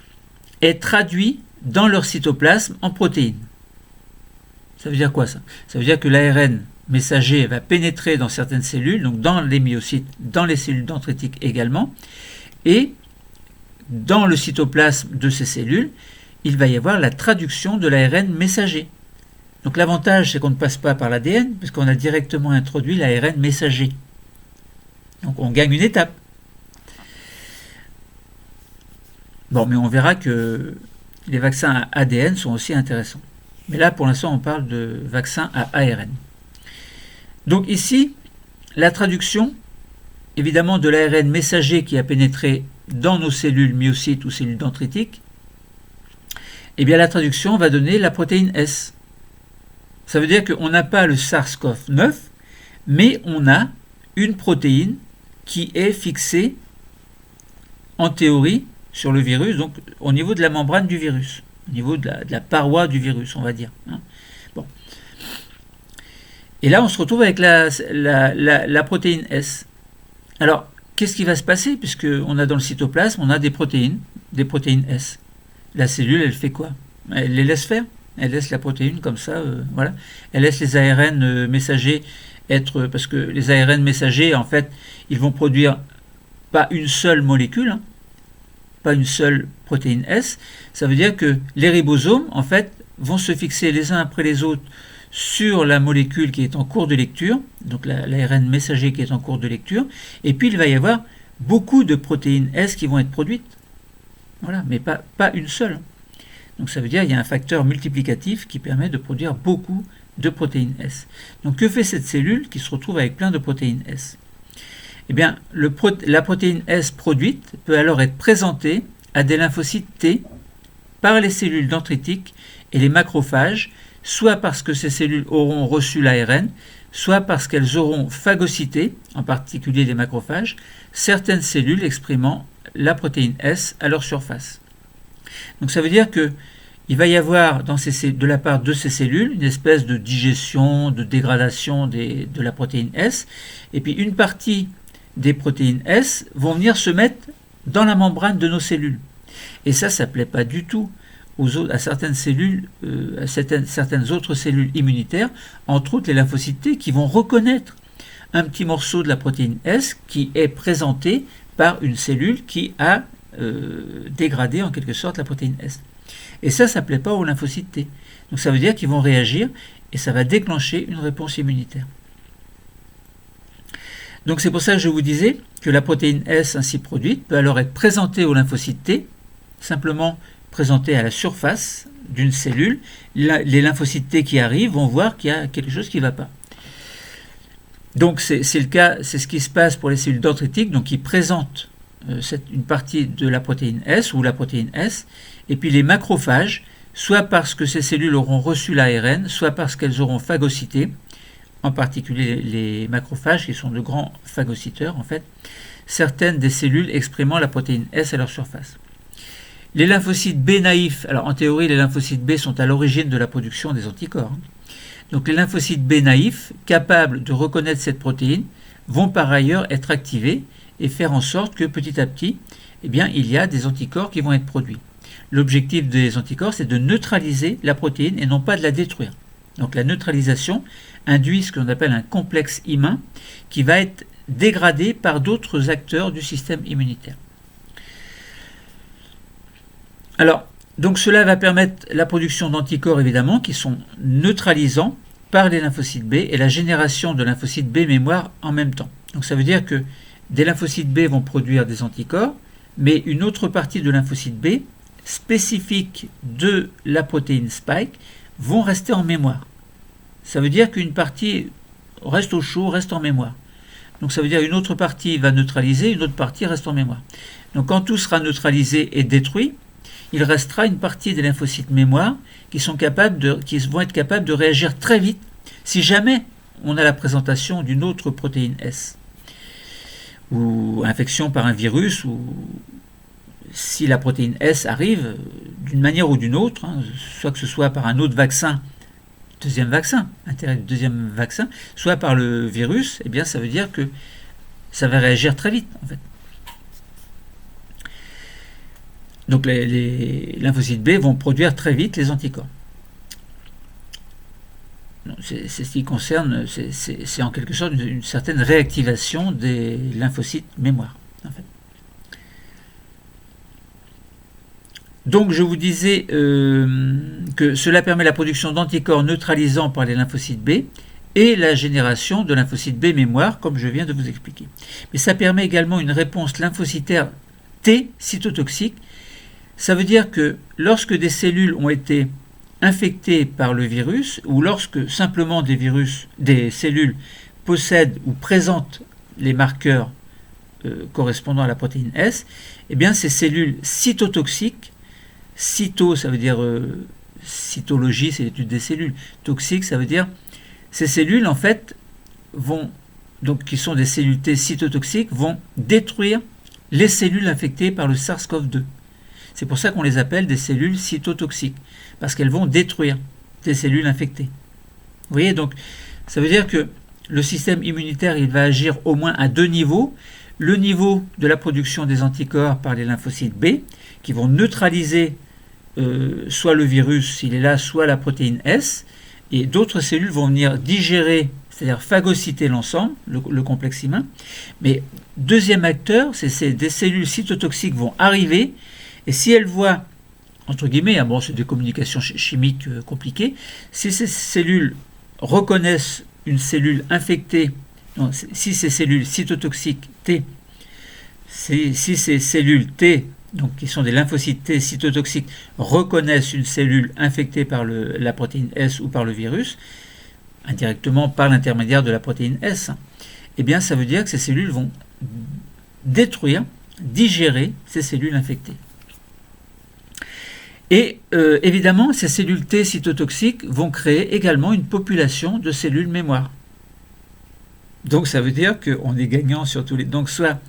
est traduit dans leur cytoplasme en protéines. Ça veut dire quoi, ça? Ça veut dire que l'ARN messager va pénétrer dans certaines cellules, donc dans les myocytes, dans les cellules dendritiques également, et dans le cytoplasme de ces cellules, il va y avoir la traduction de l'ARN messager. Donc l'avantage, c'est qu'on ne passe pas par l'ADN, puisqu'on a directement introduit l'ARN messager. Donc on gagne une étape. Bon, mais on verra que les vaccins à ADN sont aussi intéressants. Mais là, pour l'instant, on parle de vaccins à ARN. Donc ici, la traduction, évidemment, de l'ARN messager qui a pénétré dans nos cellules myocytes ou cellules dendritiques, eh bien la traduction va donner la protéine S. Ça veut dire qu'on n'a pas le SARS-CoV-9, mais on a une protéine qui est fixée, en théorie, sur le virus, donc au niveau de la membrane du virus, au niveau de la paroi du virus, on va dire. Hein. Bon. Et là, on se retrouve avec la protéine S. Alors, qu'est-ce qui va se passer? Puisqu'on a dans le cytoplasme, on a des protéines S. La cellule, elle fait quoi? Elle les laisse faire. Elle laisse la protéine comme ça, voilà. Elle laisse les ARN messagers être... Parce que les ARN messagers, en fait, ils vont produire pas une seule molécule, hein, pas une seule protéine S. Ça veut dire que les ribosomes, en fait, vont se fixer les uns après les autres sur la molécule qui est en cours de lecture, donc l'ARN messager qui est en cours de lecture, et puis il va y avoir beaucoup de protéines S qui vont être produites. Voilà, mais pas une seule. Donc ça veut dire qu'il y a un facteur multiplicatif qui permet de produire beaucoup de protéines S. Donc que fait cette cellule qui se retrouve avec plein de protéines S? Eh bien, la protéine S produite peut alors être présentée à des lymphocytes T par les cellules dendritiques et les macrophages, soit parce que ces cellules auront reçu l'ARN, soit parce qu'elles auront phagocyté, en particulier les macrophages, certaines cellules exprimant la protéine S à leur surface. Donc ça veut dire qu'il va y avoir de la part de ces cellules une espèce de digestion, de dégradation de la protéine S, et puis une partie des protéines S vont venir se mettre dans la membrane de nos cellules. Et ça ne plaît pas du tout à certaines cellules, à certaines autres cellules immunitaires, entre autres les lymphocytes T, qui vont reconnaître un petit morceau de la protéine S qui est présenté par une cellule qui a dégradé en quelque sorte la protéine S. Et ça ne plaît pas aux lymphocytes T. Donc ça veut dire qu'ils vont réagir et ça va déclencher une réponse immunitaire. Donc c'est pour ça que je vous disais que la protéine S ainsi produite peut alors être présentée aux lymphocytes T, simplement présentée à la surface d'une cellule. Les lymphocytes T qui arrivent vont voir qu'il y a quelque chose qui ne va pas. Donc c'est le cas, c'est ce qui se passe pour les cellules dendritiques, donc qui présentent une partie de la protéine S ou la protéine S, et puis les macrophages, soit parce que ces cellules auront reçu l'ARN, soit parce qu'elles auront phagocyté, en particulier les macrophages qui sont de grands phagocyteurs en fait, certaines des cellules exprimant la protéine S à leur surface. Les lymphocytes B naïfs, alors en théorie les lymphocytes B sont à l'origine de la production des anticorps. Donc les lymphocytes B naïfs, capables de reconnaître cette protéine, vont par ailleurs être activés et faire en sorte que petit à petit, eh bien, il y a des anticorps qui vont être produits. L'objectif des anticorps, c'est de neutraliser la protéine et non pas de la détruire. Donc la neutralisation induit ce qu'on appelle un complexe immun qui va être dégradé par d'autres acteurs du système immunitaire. Alors, donc cela va permettre la production d'anticorps évidemment qui sont neutralisants par les lymphocytes B et la génération de lymphocytes B mémoire en même temps. Donc ça veut dire que des lymphocytes B vont produire des anticorps, mais une autre partie de lymphocytes B spécifique de la protéine spike vont rester en mémoire. Ça veut dire qu'une partie reste au chaud, reste en mémoire. Donc ça veut dire qu'une autre partie va neutraliser, une autre partie reste en mémoire. Donc quand tout sera neutralisé et détruit, il restera une partie des lymphocytes mémoire qui vont être capables de réagir très vite si jamais on a la présentation d'une autre protéine S ou infection par un virus, ou si la protéine S arrive d'une manière ou d'une autre, soit que ce soit par un autre vaccin, intérêt du deuxième vaccin, soit par le virus, eh bien ça veut dire que ça va réagir très vite en fait. Donc les lymphocytes B vont produire très vite les anticorps. C'est ce qui concerne, c'est en quelque sorte une certaine réactivation des lymphocytes mémoire. En fait. Donc je vous disais que cela permet la production d'anticorps neutralisants par les lymphocytes B et la génération de lymphocytes B mémoire, comme je viens de vous expliquer. Mais ça permet également une réponse lymphocytaire T cytotoxique. Ça veut dire que lorsque des cellules ont été infectées par le virus, ou lorsque simplement des cellules possèdent ou présentent les marqueurs correspondant à la protéine S, eh bien ces cellules cytotoxiques, cyto ça veut dire cytologie, c'est l'étude des cellules, toxique ça veut dire ces cellules en fait qui sont des cellules T cytotoxiques, vont détruire les cellules infectées par le SARS-CoV-2. C'est pour ça qu'on les appelle des cellules cytotoxiques, parce qu'elles vont détruire des cellules infectées. Vous voyez, donc ça veut dire que le système immunitaire il va agir au moins à deux niveaux. Le niveau de la production des anticorps par les lymphocytes B, qui vont neutraliser soit le virus s'il est là, soit la protéine S, et d'autres cellules vont venir digérer, c'est-à-dire phagocyter l'ensemble, le complexe immun. Mais deuxième acteur, c'est des cellules cytotoxiques vont arriver, et si elles voient, entre guillemets, c'est des communications chimiques compliquées, si ces cellules reconnaissent une cellule infectée, si ces cellules cytotoxiques T, si ces cellules T, donc qui sont des lymphocytes T cytotoxiques, reconnaissent une cellule infectée par la protéine S ou par le virus, indirectement par l'intermédiaire de la protéine S, eh bien ça veut dire que ces cellules vont digérer ces cellules infectées. Et évidemment, ces cellules T cytotoxiques vont créer également une population de cellules mémoire. Donc ça veut dire qu'on est gagnant sur tous les... Donc soit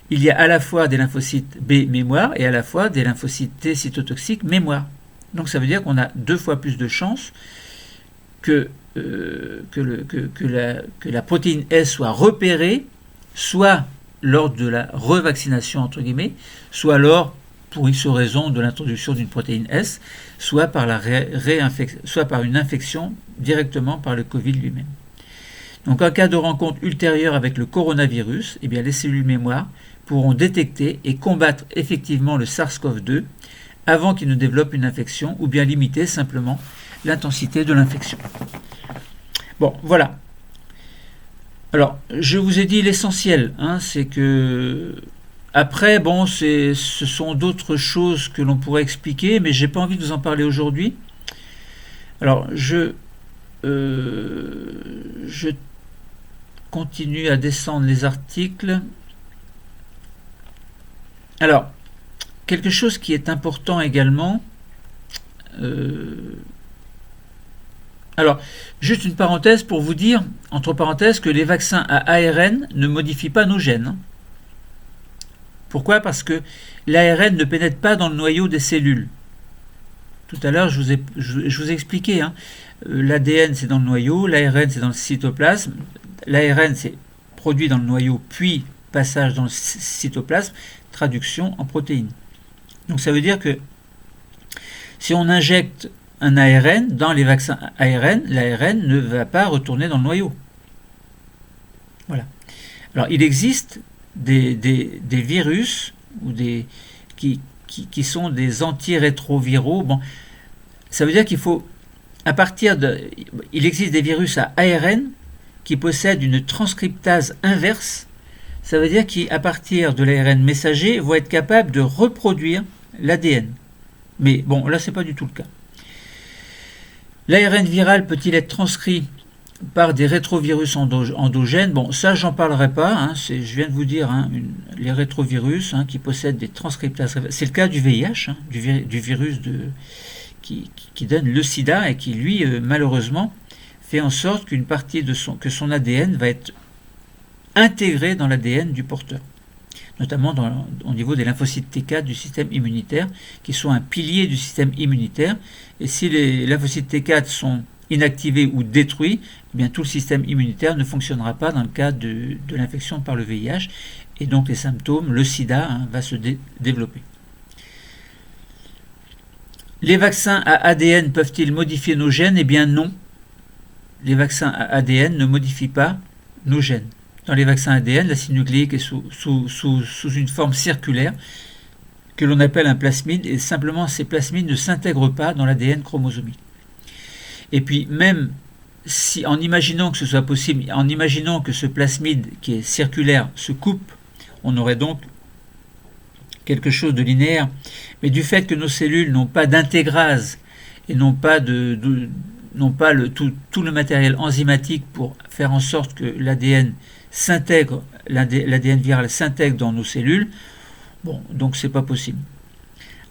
il y a à la fois des lymphocytes B mémoire et à la fois des lymphocytes T cytotoxiques mémoire. Donc ça veut dire qu'on a 2 fois plus de chances que la protéine S soit repérée, soit lors de la revaccination, entre guillemets, soit lors, pour X raison, de l'introduction d'une protéine S, soit par, soit par une infection directement par le Covid lui-même. Donc en cas de rencontre ultérieure avec le coronavirus, eh bien, les cellules mémoire pourront détecter et combattre effectivement le SARS-CoV-2 avant qu'il ne développe une infection ou bien limiter simplement l'intensité de l'infection. Bon, voilà. Alors, je vous ai dit l'essentiel, hein, c'est que après, bon, ce sont d'autres choses que l'on pourrait expliquer, mais j'ai pas envie de vous en parler aujourd'hui. Alors, je continue à descendre les articles. Alors, quelque chose qui est important également. Alors, juste une parenthèse pour vous dire, entre parenthèses, que les vaccins à ARN ne modifient pas nos gènes. Pourquoi? Parce que l'ARN ne pénètre pas dans le noyau des cellules. Tout à l'heure, je vous ai expliqué, hein, l'ADN c'est dans le noyau, l'ARN c'est dans le cytoplasme, l'ARN c'est produit dans le noyau, puis passage dans le cytoplasme, traduction en protéines. Donc ça veut dire que si on injecte un ARN dans les vaccins ARN, l'ARN ne va pas retourner dans le noyau. Voilà. Alors il existe des virus ou qui sont des antirétroviraux. Bon, ça veut dire qu'il faut, il existe des virus à ARN qui possèdent une transcriptase inverse. Ça veut dire qu'à partir de l'ARN messager, vont être capables de reproduire l'ADN. Mais bon, là, c'est pas du tout le cas. L'ARN viral peut-il être transcrit par des rétrovirus endogènes? Bon, ça, j'en parlerai pas. Hein, je viens de vous dire, hein, les rétrovirus qui possèdent des transcriptases. C'est le cas du VIH, hein, du virus qui donne le sida et qui, lui, malheureusement, fait en sorte qu'une partie que son ADN va être intégrée dans l'ADN du porteur, notamment au niveau des lymphocytes T4 du système immunitaire, qui sont un pilier du système immunitaire. Et si les lymphocytes T4 sont inactivés ou détruits, eh bien tout le système immunitaire ne fonctionnera pas dans le cas de l'infection par le VIH, et donc les symptômes, le sida, va se développer. Les vaccins à ADN peuvent-ils modifier nos gènes? Eh bien non. Les vaccins à ADN ne modifient pas nos gènes. Dans les vaccins ADN, l'acide nucléique est sous une forme circulaire que l'on appelle un plasmide, et simplement ces plasmides ne s'intègrent pas dans l'ADN chromosomique. Et puis même si, en imaginant que ce soit possible, en imaginant que ce plasmide qui est circulaire se coupe, on aurait donc quelque chose de linéaire. Mais du fait que nos cellules n'ont pas d'intégrase et n'ont pas tout le matériel enzymatique pour faire en sorte que l'ADN viral s'intègre dans nos cellules, bon, donc c'est pas possible.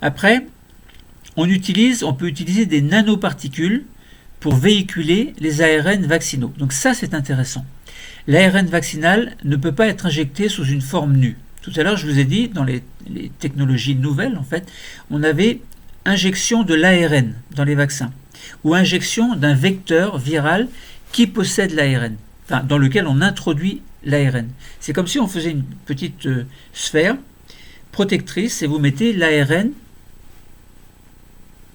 Après, on peut utiliser des nanoparticules pour véhiculer les ARN vaccinaux. Donc ça, c'est intéressant. L'ARN vaccinal ne peut pas être injecté sous une forme nue. Tout à l'heure, je vous ai dit, dans les technologies nouvelles, en fait, on avait injection de l'ARN dans les vaccins, ou injection d'un vecteur viral qui possède l'ARN, enfin, dans lequel on introduit l'ARN. C'est comme si on faisait une petite sphère protectrice et vous mettez l'ARN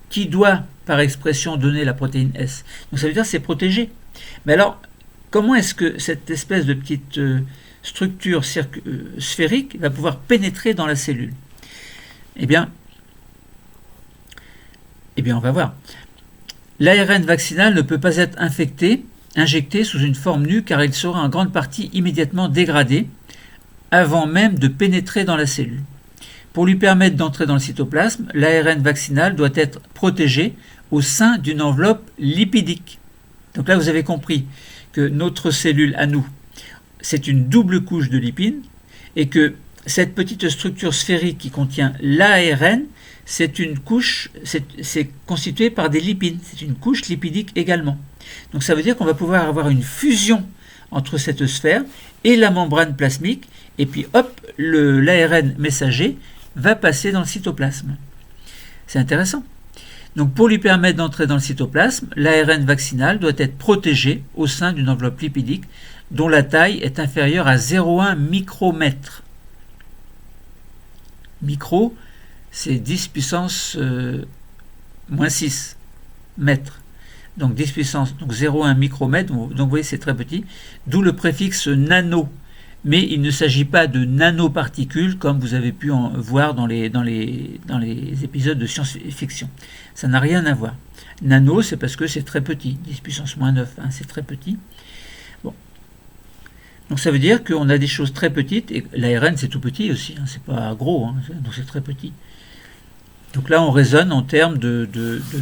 qui doit, par expression, donner la protéine S. Donc ça veut dire que c'est protégé. Mais alors, comment est-ce que cette espèce de petite structure sphérique va pouvoir pénétrer dans la cellule? Eh bien, on va voir. L'ARN vaccinal ne peut pas être injecté sous une forme nue, car il sera en grande partie immédiatement dégradé avant même de pénétrer dans la cellule. Pour lui permettre d'entrer dans le cytoplasme, l'ARN vaccinal doit être protégé au sein d'une enveloppe lipidique. Donc là, vous avez compris que notre cellule à nous, c'est une double couche de lipides, et que cette petite structure sphérique qui contient l'ARN, c'est constitué par des lipides, c'est une couche lipidique également. Donc ça veut dire qu'on va pouvoir avoir une fusion entre cette sphère et la membrane plasmique, et puis hop, l'ARN messager va passer dans le cytoplasme. C'est intéressant. Donc pour lui permettre d'entrer dans le cytoplasme, l'ARN vaccinal doit être protégé au sein d'une enveloppe lipidique dont la taille est inférieure à 0,1 micromètre. micro, c'est 10 puissance moins 6 mètres. Donc 10 puissance, donc 0,1 micromètre, donc vous voyez c'est très petit, d'où le préfixe nano. Mais il ne s'agit pas de nanoparticules comme vous avez pu en voir dans les épisodes de science-fiction. Ça n'a rien à voir. Nano, c'est parce que c'est très petit, 10 puissance moins 9, hein, c'est très petit. Bon. Donc ça veut dire qu'on a des choses très petites, et l'ARN c'est tout petit aussi, hein, c'est pas gros, hein, donc c'est très petit. Donc là, on raisonne en termes de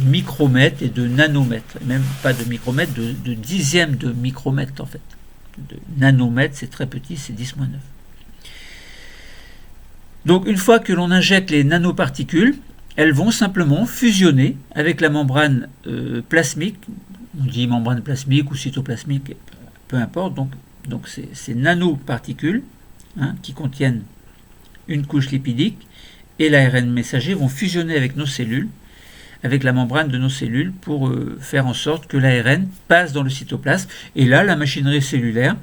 micromètres et de nanomètres, même pas de micromètres, de dixièmes de micromètres en fait. De nanomètres, c'est très petit, c'est 10 moins 9. Donc une fois que l'on injecte les nanoparticules, elles vont simplement fusionner avec la membrane plasmique, on dit membrane plasmique ou cytoplasmique, peu importe, donc ces nanoparticules hein, qui contiennent une couche lipidique, et l'ARN messager vont fusionner avec nos cellules, avec la membrane de nos cellules, pour faire en sorte que l'ARN passe dans le cytoplasme. Et là, la machinerie cellulaire,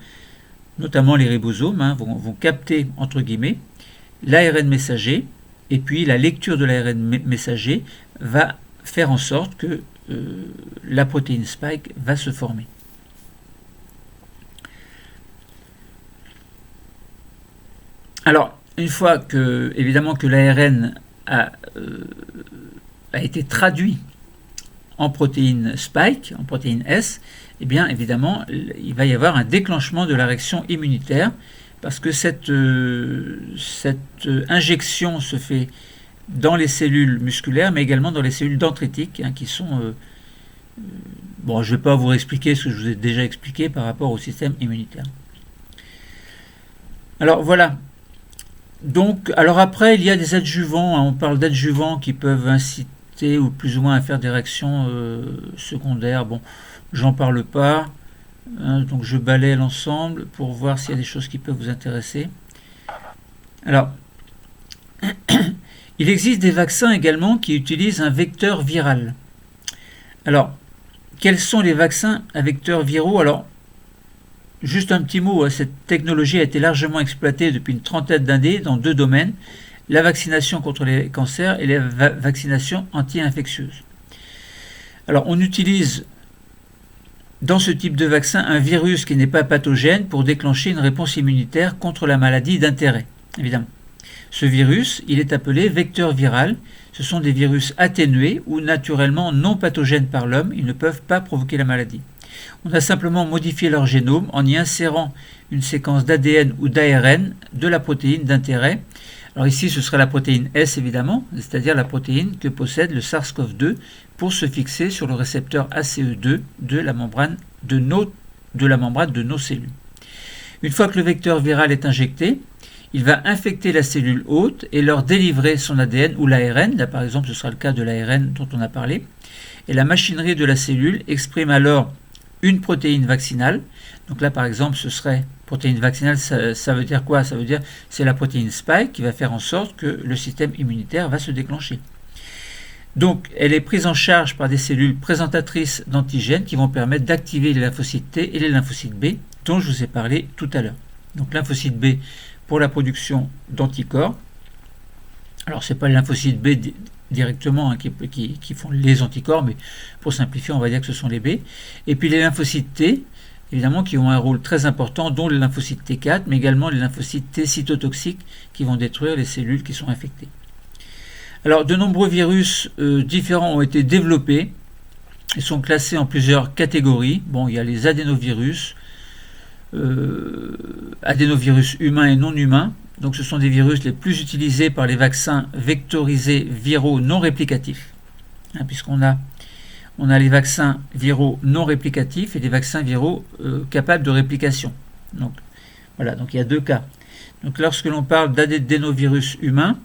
notamment les ribosomes, hein, vont capter, entre guillemets, l'ARN messager, et puis la lecture de l'ARN messager va faire en sorte que la protéine spike va se former. Alors, une fois que, évidemment, que l'ARN a été traduit en protéine spike, en protéine S, eh bien, évidemment, il va y avoir un déclenchement de la réaction immunitaire parce que cette injection se fait dans les cellules musculaires, mais également dans les cellules dendritiques, hein, qui sont... bon, je ne vais pas vous expliquer ce que je vous ai déjà expliqué par rapport au système immunitaire. Alors, voilà. Donc, alors après, il y a des adjuvants, hein, on parle d'adjuvants qui peuvent inciter ou plus ou moins à faire des réactions secondaires. Bon, j'en parle pas, hein, donc je balaye l'ensemble pour voir s'il y a des choses qui peuvent vous intéresser. Alors, il existe des vaccins également qui utilisent un vecteur viral. Alors, quels sont les vaccins à vecteurs viraux? Alors, juste un petit mot, cette technologie a été largement exploitée depuis une trentaine d'années dans deux domaines, la vaccination contre les cancers et la vaccination anti-infectieuse. Alors on utilise dans ce type de vaccin un virus qui n'est pas pathogène pour déclencher une réponse immunitaire contre la maladie d'intérêt, évidemment. Ce virus, il est appelé vecteur viral. Ce sont des virus atténués ou naturellement non pathogènes par l'homme, ils ne peuvent pas provoquer la maladie. On a simplement modifié leur génome en y insérant une séquence d'ADN ou d'ARN de la protéine d'intérêt. Alors ici, ce serait la protéine S évidemment, c'est-à-dire la protéine que possède le SARS-CoV-2 pour se fixer sur le récepteur ACE2 de la membrane de nos cellules. Une fois que le vecteur viral est injecté, il va infecter la cellule hôte et leur délivrer son ADN ou l'ARN. Là, par exemple, ce sera le cas de l'ARN dont on a parlé. Et la machinerie de la cellule exprime alors une protéine vaccinale. Donc là, par exemple, ce serait protéine vaccinale, ça veut dire quoi? Ça veut dire c'est la protéine spike qui va faire en sorte que le système immunitaire va se déclencher. Donc, elle est prise en charge par des cellules présentatrices d'antigènes qui vont permettre d'activer les lymphocytes T et les lymphocytes B, dont je vous ai parlé tout à l'heure. Donc, lymphocyte B pour la production d'anticorps. Alors, ce n'est pas le lymphocyte B directement hein, qui font les anticorps, mais pour simplifier, on va dire que ce sont les B. Et puis les lymphocytes T, évidemment, qui ont un rôle très important, dont les lymphocytes T4, mais également les lymphocytes T cytotoxiques qui vont détruire les cellules qui sont infectées. Alors, de nombreux virus différents ont été développés. Ils sont classés en plusieurs catégories. Bon, il y a les adénovirus, adénovirus humains et non humains. Donc ce sont des virus les plus utilisés par les vaccins vectorisés viraux non réplicatifs, hein, puisqu'on a les vaccins viraux non réplicatifs et des vaccins viraux capables de réplication. Donc voilà, donc il y a deux cas. Donc lorsque l'on parle d'adénovirus humain,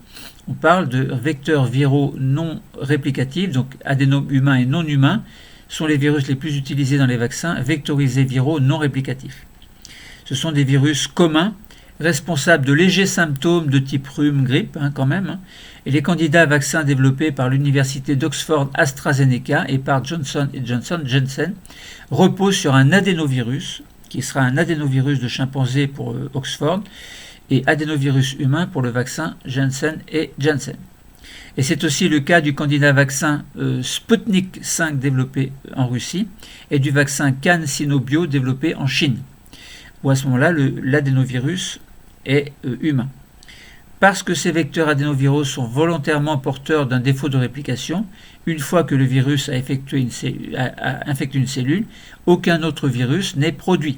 on parle de vecteurs viraux non réplicatifs, donc adénovirus humains et non humains sont les virus les plus utilisés dans les vaccins vectorisés viraux non réplicatifs. Ce sont des virus communs responsables de légers symptômes de type rhume, grippe quand même, hein, et les candidats à vaccins développés par l'université d'Oxford AstraZeneca et par Johnson & Johnson Janssen reposent sur un adénovirus, qui sera un adénovirus de chimpanzé pour Oxford, et adénovirus humain pour le vaccin Janssen et Janssen. Et c'est aussi le cas du candidat vaccin Sputnik 5 développé en Russie et du vaccin CanSino-Bio développé en Chine, où à ce moment-là l'adénovirus est humain. Parce que ces vecteurs adénoviraux sont volontairement porteurs d'un défaut de réplication, une fois que le virus a infecté une cellule, aucun autre virus n'est produit.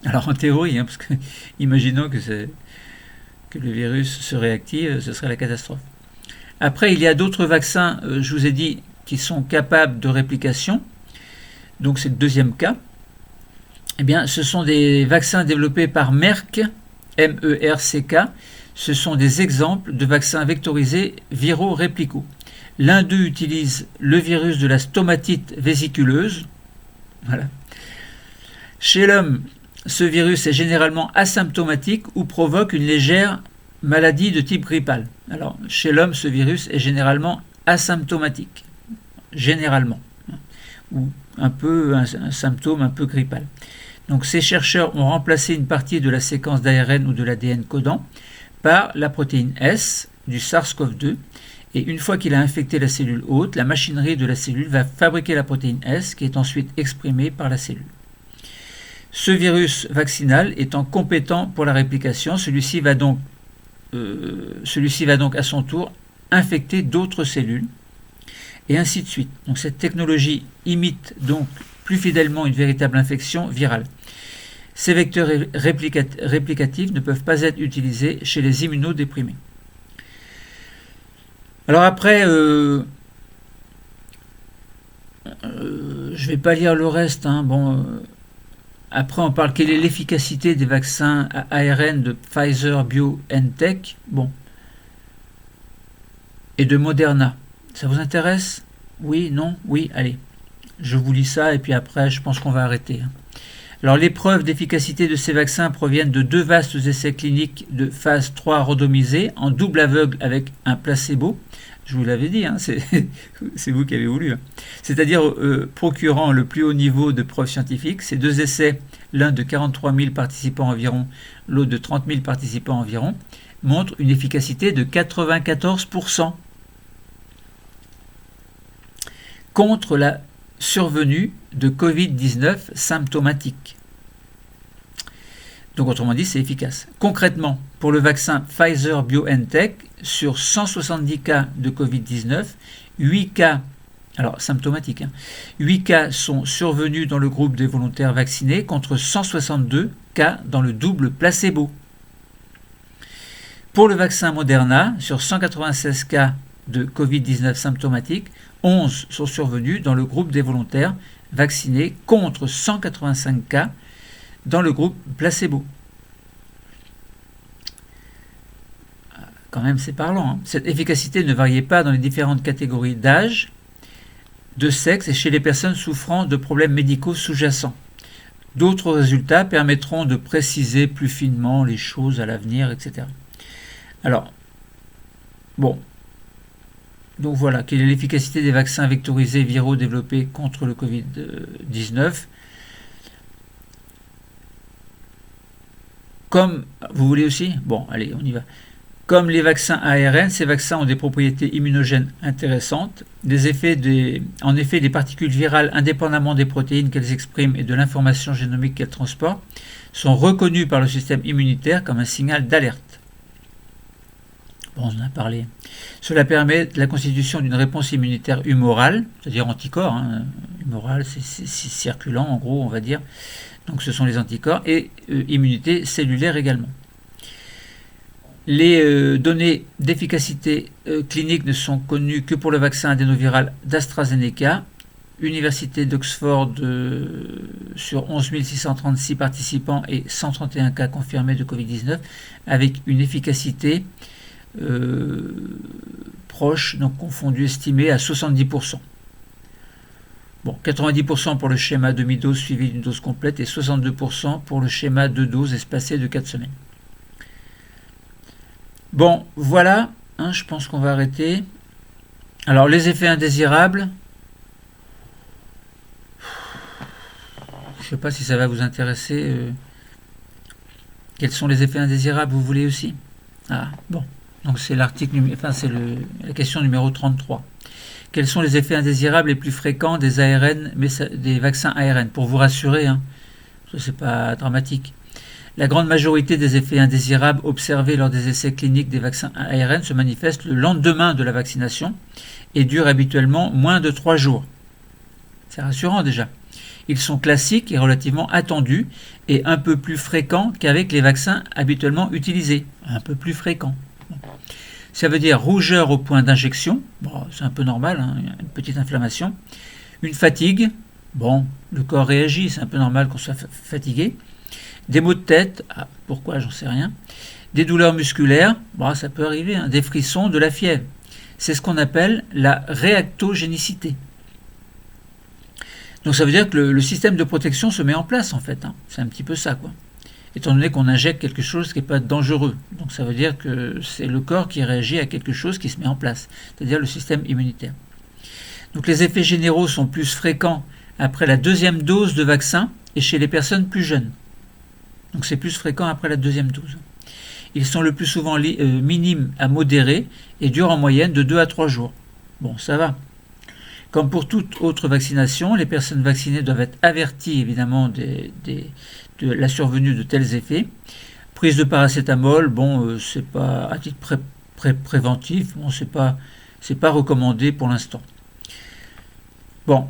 Alors en théorie, parce que imaginons que le virus se réactive, ce serait la catastrophe. Après, il y a d'autres vaccins, je vous ai dit, qui sont capables de réplication. Donc c'est le deuxième cas. Eh bien, ce sont des vaccins développés par Merck, MERCK. Ce sont des exemples de vaccins vectorisés viraux réplicaux. L'un d'eux utilise le virus de la stomatite vésiculeuse. Voilà. Chez l'homme, ce virus est généralement asymptomatique ou provoque une légère maladie de type grippal. Alors, chez l'homme, ce virus est généralement asymptomatique. Généralement. Ou un symptôme un peu grippal. Donc, ces chercheurs ont remplacé une partie de la séquence d'ARN ou de l'ADN codant par la protéine S du SARS-CoV-2, et une fois qu'il a infecté la cellule hôte, la machinerie de la cellule va fabriquer la protéine S qui est ensuite exprimée par la cellule. Ce virus vaccinal étant compétent pour la réplication, celui-ci va donc à son tour infecter d'autres cellules, et ainsi de suite. Donc cette technologie imite donc plus fidèlement une véritable infection virale. Ces vecteurs réplicatifs ne peuvent pas être utilisés chez les immunodéprimés. Alors après, je ne vais pas lire le reste. Après, on parle quelle est l'efficacité des vaccins à ARN de Pfizer, BioNTech, et de Moderna. Ça vous intéresse? Oui, non, oui, allez. Je vous lis ça et puis après, je pense qu'on va arrêter. Alors, les preuves d'efficacité de ces vaccins proviennent de 2 vastes essais cliniques de phase 3 randomisés en double aveugle avec un placebo. Je vous l'avais dit, c'est vous qui avez voulu. C'est-à-dire procurant le plus haut niveau de preuves scientifiques. Ces 2 essais, l'un de 43 000 participants environ, l'autre de 30 000 participants environ, montrent une efficacité de 94% contre la survenue de Covid-19 symptomatique. Donc autrement dit, c'est efficace. Concrètement, pour le vaccin Pfizer-BioNTech, sur 170 cas de Covid-19, 8 cas, alors symptomatiques, 8 cas sont survenus dans le groupe des volontaires vaccinés contre 162 cas dans le double placebo. Pour le vaccin Moderna, sur 196 cas de Covid-19 symptomatiques, 11 sont survenus dans le groupe des volontaires vaccinés contre 185 cas dans le groupe placebo. Quand même, c'est parlant. Cette efficacité ne variait pas dans les différentes catégories d'âge, de sexe et chez les personnes souffrant de problèmes médicaux sous-jacents. D'autres résultats permettront de préciser plus finement les choses à l'avenir, etc. Alors, donc voilà, quelle est l'efficacité des vaccins vectorisés viraux développés contre le Covid-19 ? Comme, vous voulez aussi ? Bon, allez, on y va. Comme les vaccins ARN, ces vaccins ont des propriétés immunogènes intéressantes. En effet, des particules virales, indépendamment des protéines qu'elles expriment et de l'information génomique qu'elles transportent, sont reconnues par le système immunitaire comme un signal d'alerte. On en a parlé. Cela permet la constitution d'une réponse immunitaire humorale, c'est-à-dire anticorps. Humorale, c'est circulant, en gros, on va dire. Donc ce sont les anticorps, et immunité cellulaire également. Les données d'efficacité clinique ne sont connues que pour le vaccin adénoviral d'AstraZeneca. Université d'Oxford, sur 11 636 participants et 131 cas confirmés de Covid-19, avec une efficacité proche, donc confondue, estimée à 70%. 90% pour le schéma demi-dose suivi d'une dose complète et 62% pour le schéma 2 doses espacé de 4 semaines. Bon, voilà, je pense qu'on va arrêter. Alors, les effets indésirables, je ne sais pas si ça va vous intéresser. Quels sont les effets indésirables, vous voulez aussi? Ah, bon. Donc c'est l'article, enfin c'est la question numéro 33. Quels sont les effets indésirables les plus fréquents des ARN, des vaccins ARN? Pour vous rassurer, hein, c'est pas dramatique. La grande majorité des effets indésirables observés lors des essais cliniques des vaccins ARN se manifestent le lendemain de la vaccination et durent habituellement moins de 3 jours. C'est rassurant déjà. Ils sont classiques et relativement attendus et un peu plus fréquents qu'avec les vaccins habituellement utilisés. Un peu plus fréquents. Ça veut dire rougeur au point d'injection, bon, c'est un peu normal, hein, une petite inflammation. Une fatigue, bon, le corps réagit, c'est un peu normal qu'on soit fatigué. Des maux de tête, ah, pourquoi, j'en sais rien. Des douleurs musculaires, bon, ça peut arriver, hein, des frissons, de la fièvre. C'est ce qu'on appelle la réactogénicité. Donc ça veut dire que le système de protection se met en place en fait, hein. C'est un petit peu ça quoi. Étant donné qu'on injecte quelque chose qui n'est pas dangereux. Donc ça veut dire que c'est le corps qui réagit à quelque chose qui se met en place, c'est-à-dire le système immunitaire. Donc les effets généraux sont plus fréquents après la deuxième dose de vaccin et chez les personnes plus jeunes. Donc c'est plus fréquent après la deuxième dose. Ils sont le plus souvent minimes à modérés et durent en moyenne de 2 à 3 jours. Bon, ça va. Comme pour toute autre vaccination, les personnes vaccinées doivent être averties évidemment de la survenue de tels effets. Prise de paracétamol, bon, c'est pas à titre préventif, bon, c'est pas recommandé pour l'instant. Bon,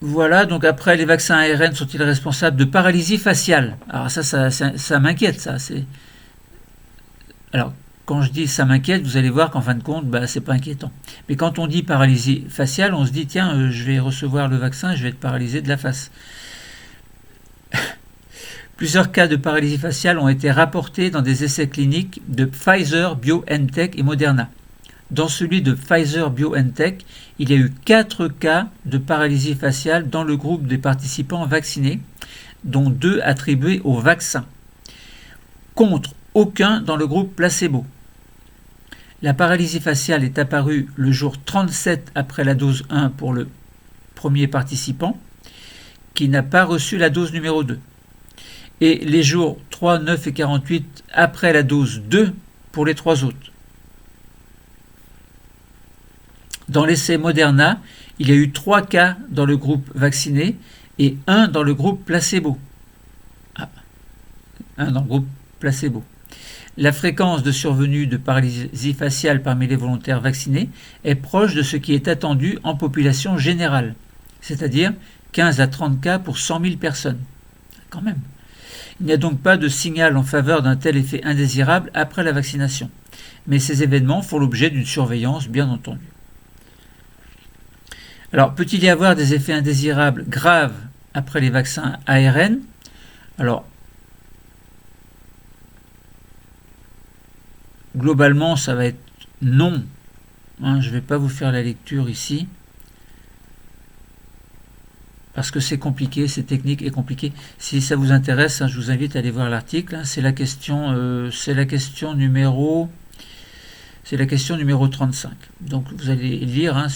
voilà. Donc après, les vaccins ARN sont-ils responsables de paralysie faciale? Alors ça m'inquiète, ça. Alors quand je dis ça m'inquiète, vous allez voir qu'en fin de compte, c'est pas inquiétant. Mais quand on dit paralysie faciale, on se dit tiens, je vais recevoir le vaccin, je vais être paralysé de la face. Plusieurs cas de paralysie faciale ont été rapportés dans des essais cliniques de Pfizer, BioNTech et Moderna. Dans celui de Pfizer, BioNTech, il y a eu 4 cas de paralysie faciale dans le groupe des participants vaccinés, dont 2 attribués au vaccin, contre aucun dans le groupe placebo. La paralysie faciale est apparue le jour 37 après la dose 1 pour le premier participant, qui n'a pas reçu la dose numéro 2. Et les jours 3, 9 et 48 après la dose 2 pour les 3 autres. Dans l'essai Moderna, il y a eu 3 cas dans le groupe vacciné et 1 dans le groupe placebo. Ah, 1 dans le groupe placebo. La fréquence de survenue de paralysie faciale parmi les volontaires vaccinés est proche de ce qui est attendu en population générale, c'est-à-dire 15 à 30 cas pour 100 000 personnes. Quand même. Il n'y a donc pas de signal en faveur d'un tel effet indésirable après la vaccination, mais ces événements font l'objet d'une surveillance, bien entendu. Alors, peut-il y avoir des effets indésirables graves après les vaccins ARN? Alors, globalement, ça va être non. Je ne vais pas vous faire la lecture ici. Parce que c'est compliqué, c'est technique et compliqué. Si ça vous intéresse, je vous invite à aller voir l'article. C'est la question numéro 35. Donc vous allez lire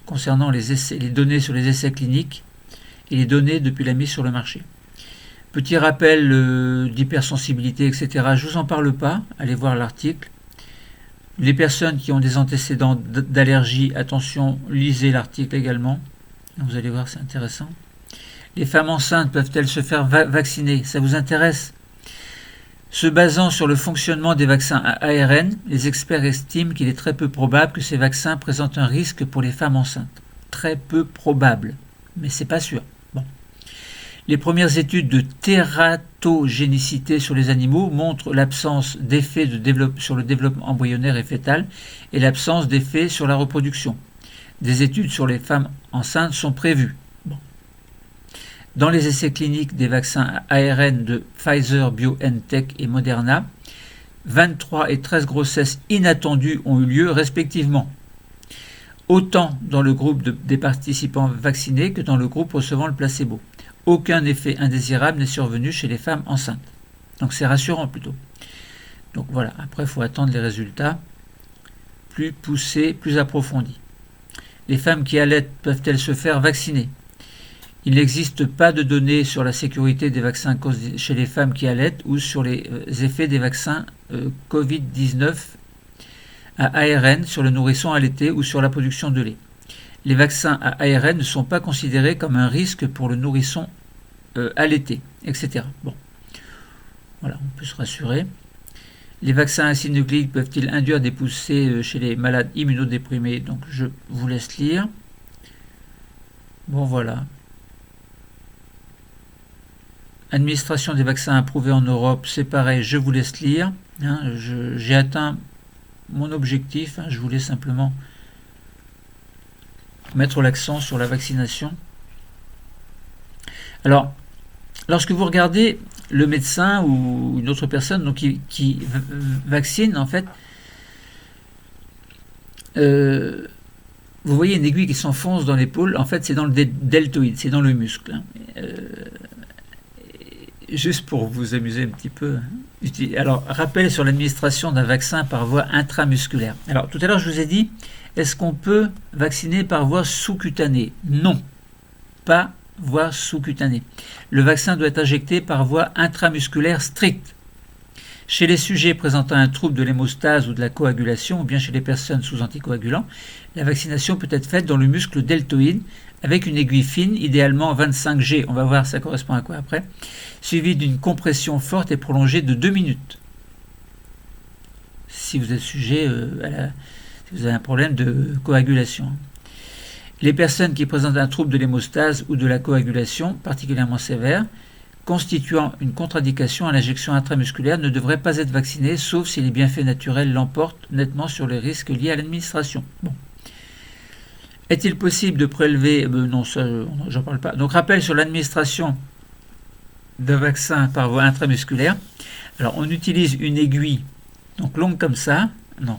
concernant les données sur les essais cliniques et les données depuis la mise sur le marché. Petit rappel d'hypersensibilité, etc. Je ne vous en parle pas, allez voir l'article. Les personnes qui ont des antécédents d'allergie, attention, lisez l'article également. Vous allez voir, c'est intéressant. Les femmes enceintes peuvent-elles se faire vacciner? Ça vous intéresse? Se basant sur le fonctionnement des vaccins à ARN, les experts estiment qu'il est très peu probable que ces vaccins présentent un risque pour les femmes enceintes. Très peu probable, mais c'est pas sûr. Bon. Les premières études de tératogénicité sur les animaux montrent l'absence d'effets sur le développement embryonnaire et fœtal et l'absence d'effets sur la reproduction. Des études sur les femmes enceintes sont prévues. Bon. Dans les essais cliniques des vaccins ARN de Pfizer, BioNTech et Moderna, 23 et 13 grossesses inattendues ont eu lieu respectivement, autant dans le groupe des participants vaccinés que dans le groupe recevant le placebo. Aucun effet indésirable n'est survenu chez les femmes enceintes. Donc c'est rassurant plutôt. Donc voilà, après il faut attendre les résultats plus poussés, plus approfondis. Les femmes qui allaitent peuvent-elles se faire vacciner? Il n'existe pas de données sur la sécurité des vaccins chez les femmes qui allaitent ou sur les effets des vaccins Covid-19 à ARN sur le nourrisson allaité ou sur la production de lait. Les vaccins à ARN ne sont pas considérés comme un risque pour le nourrisson allaité, etc. Bon, voilà, on peut se rassurer. Les vaccins acides nucléiques peuvent-ils induire des poussées chez les malades immunodéprimés? Donc je vous laisse lire. Bon, voilà. Administration des vaccins approuvés en Europe, c'est pareil, je vous laisse lire. Hein, j'ai atteint mon objectif, hein, je voulais simplement mettre l'accent sur la vaccination. Alors, lorsque vous regardez le médecin ou une autre personne donc, qui vaccine, en fait, vous voyez une aiguille qui s'enfonce dans l'épaule, en fait c'est dans le deltoïde, c'est dans le muscle. Hein. Juste pour vous amuser un petit peu. Alors, rappel sur l'administration d'un vaccin par voie intramusculaire. Alors, tout à l'heure, je vous ai dit, est-ce qu'on peut vacciner par voie sous-cutanée? Non, pas voie sous-cutanée. Le vaccin doit être injecté par voie intramusculaire stricte. Chez les sujets présentant un trouble de l'hémostase ou de la coagulation, ou bien chez les personnes sous anticoagulants, la vaccination peut être faite dans le muscle deltoïde avec une aiguille fine, idéalement 25G, on va voir ça correspond à quoi après, suivie d'une compression forte et prolongée de 2 minutes. Si vous êtes sujet si vous avez un problème de coagulation. Les personnes qui présentent un trouble de l'hémostase ou de la coagulation particulièrement sévère, constituant une contre-indication à l'injection intramusculaire, ne devraient pas être vaccinées, sauf si les bienfaits naturels l'emportent nettement sur les risques liés à l'administration. Bon. Est-il possible de prélever... non, ça, j'en parle pas. Donc, rappel sur l'administration d'un vaccin par voie intramusculaire. Alors, on utilise une aiguille, donc longue comme ça, d'un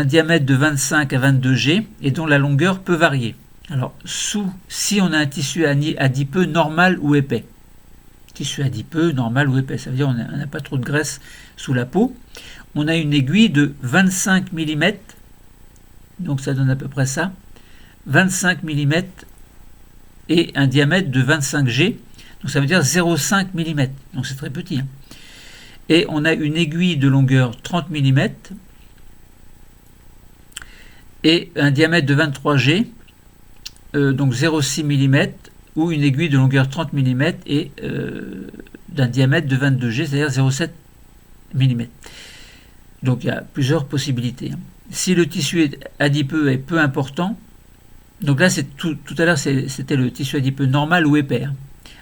diamètre de 25 à 22 G, et dont la longueur peut varier. Alors, si on a un tissu adipeux normal ou épais, tissu adipeux normal ou épais, ça veut dire qu'on n'a pas trop de graisse sous la peau, on a une aiguille de 25 mm, donc ça donne à peu près ça, 25 mm et un diamètre de 25 G, donc ça veut dire 0,5 mm, donc c'est très petit. Hein. Et on a une aiguille de longueur 30 mm et un diamètre de 23 G, donc 0,6 mm, ou une aiguille de longueur 30 mm et d'un diamètre de 22 G, c'est-à-dire 0,7 mm. Donc il y a plusieurs possibilités. Si le tissu adipeux est peu important, donc là tout à l'heure c'était le tissu adipeux normal ou épais.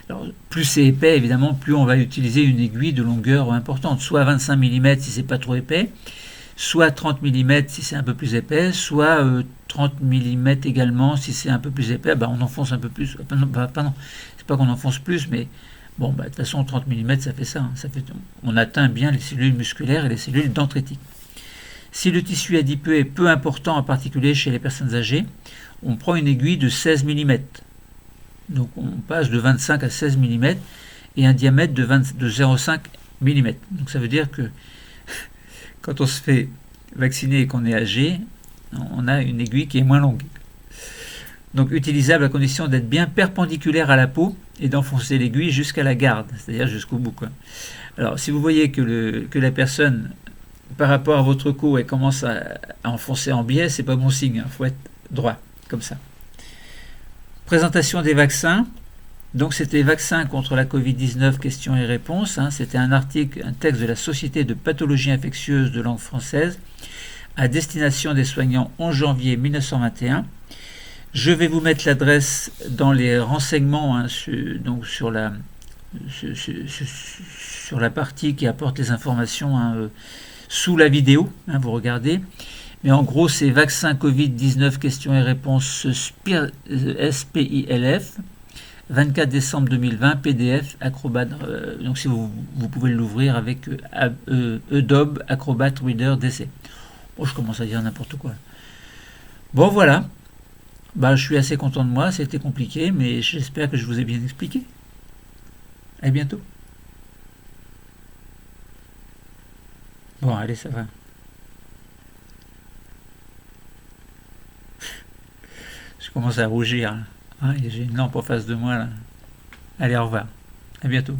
Alors plus c'est épais, évidemment, plus on va utiliser une aiguille de longueur importante, soit 25 mm si c'est pas trop épais, soit 30 mm si c'est un peu plus épais, soit 30 mm également si c'est un peu plus épais, on enfonce un peu plus. Pardon, c'est pas qu'on enfonce plus, mais bon, de toute façon 30 mm ça fait ça, hein, on atteint bien les cellules musculaires et les cellules dendritiques. Si le tissu adipeux est peu important, en particulier chez les personnes âgées, on prend une aiguille de 16 mm. Donc on passe de 25 à 16 mm et un diamètre de 0,5 mm. Donc ça veut dire que quand on se fait vacciner et qu'on est âgé, on a une aiguille qui est moins longue. Donc utilisable à condition d'être bien perpendiculaire à la peau et d'enfoncer l'aiguille jusqu'à la garde, c'est-à-dire jusqu'au bout. Alors si vous voyez que la personne, par rapport à votre cou, elle commence à enfoncer en biais, c'est pas bon signe, il faut être droit, comme ça. Présentation des vaccins. Donc c'était vaccin contre la Covid-19, questions et réponses. C'était un texte de la Société de pathologie infectieuse de langue française à destination des soignants 11 janvier 1921. Je vais vous mettre l'adresse dans les renseignements sur la partie qui apporte les informations sous la vidéo. Vous regardez. Mais en gros, c'est vaccin Covid-19, questions et réponses SPILF. 24 décembre 2020, PDF, Acrobat. Donc si vous pouvez l'ouvrir avec Adobe Acrobat Reader DC. Bon, je commence à dire n'importe quoi. Bon, voilà. Je suis assez content de moi. C'était compliqué, mais j'espère que je vous ai bien expliqué. À bientôt. Bon, allez, ça va. Je commence à rougir. Ah, et j'ai une lampe en face de moi là. Allez, au revoir. À bientôt.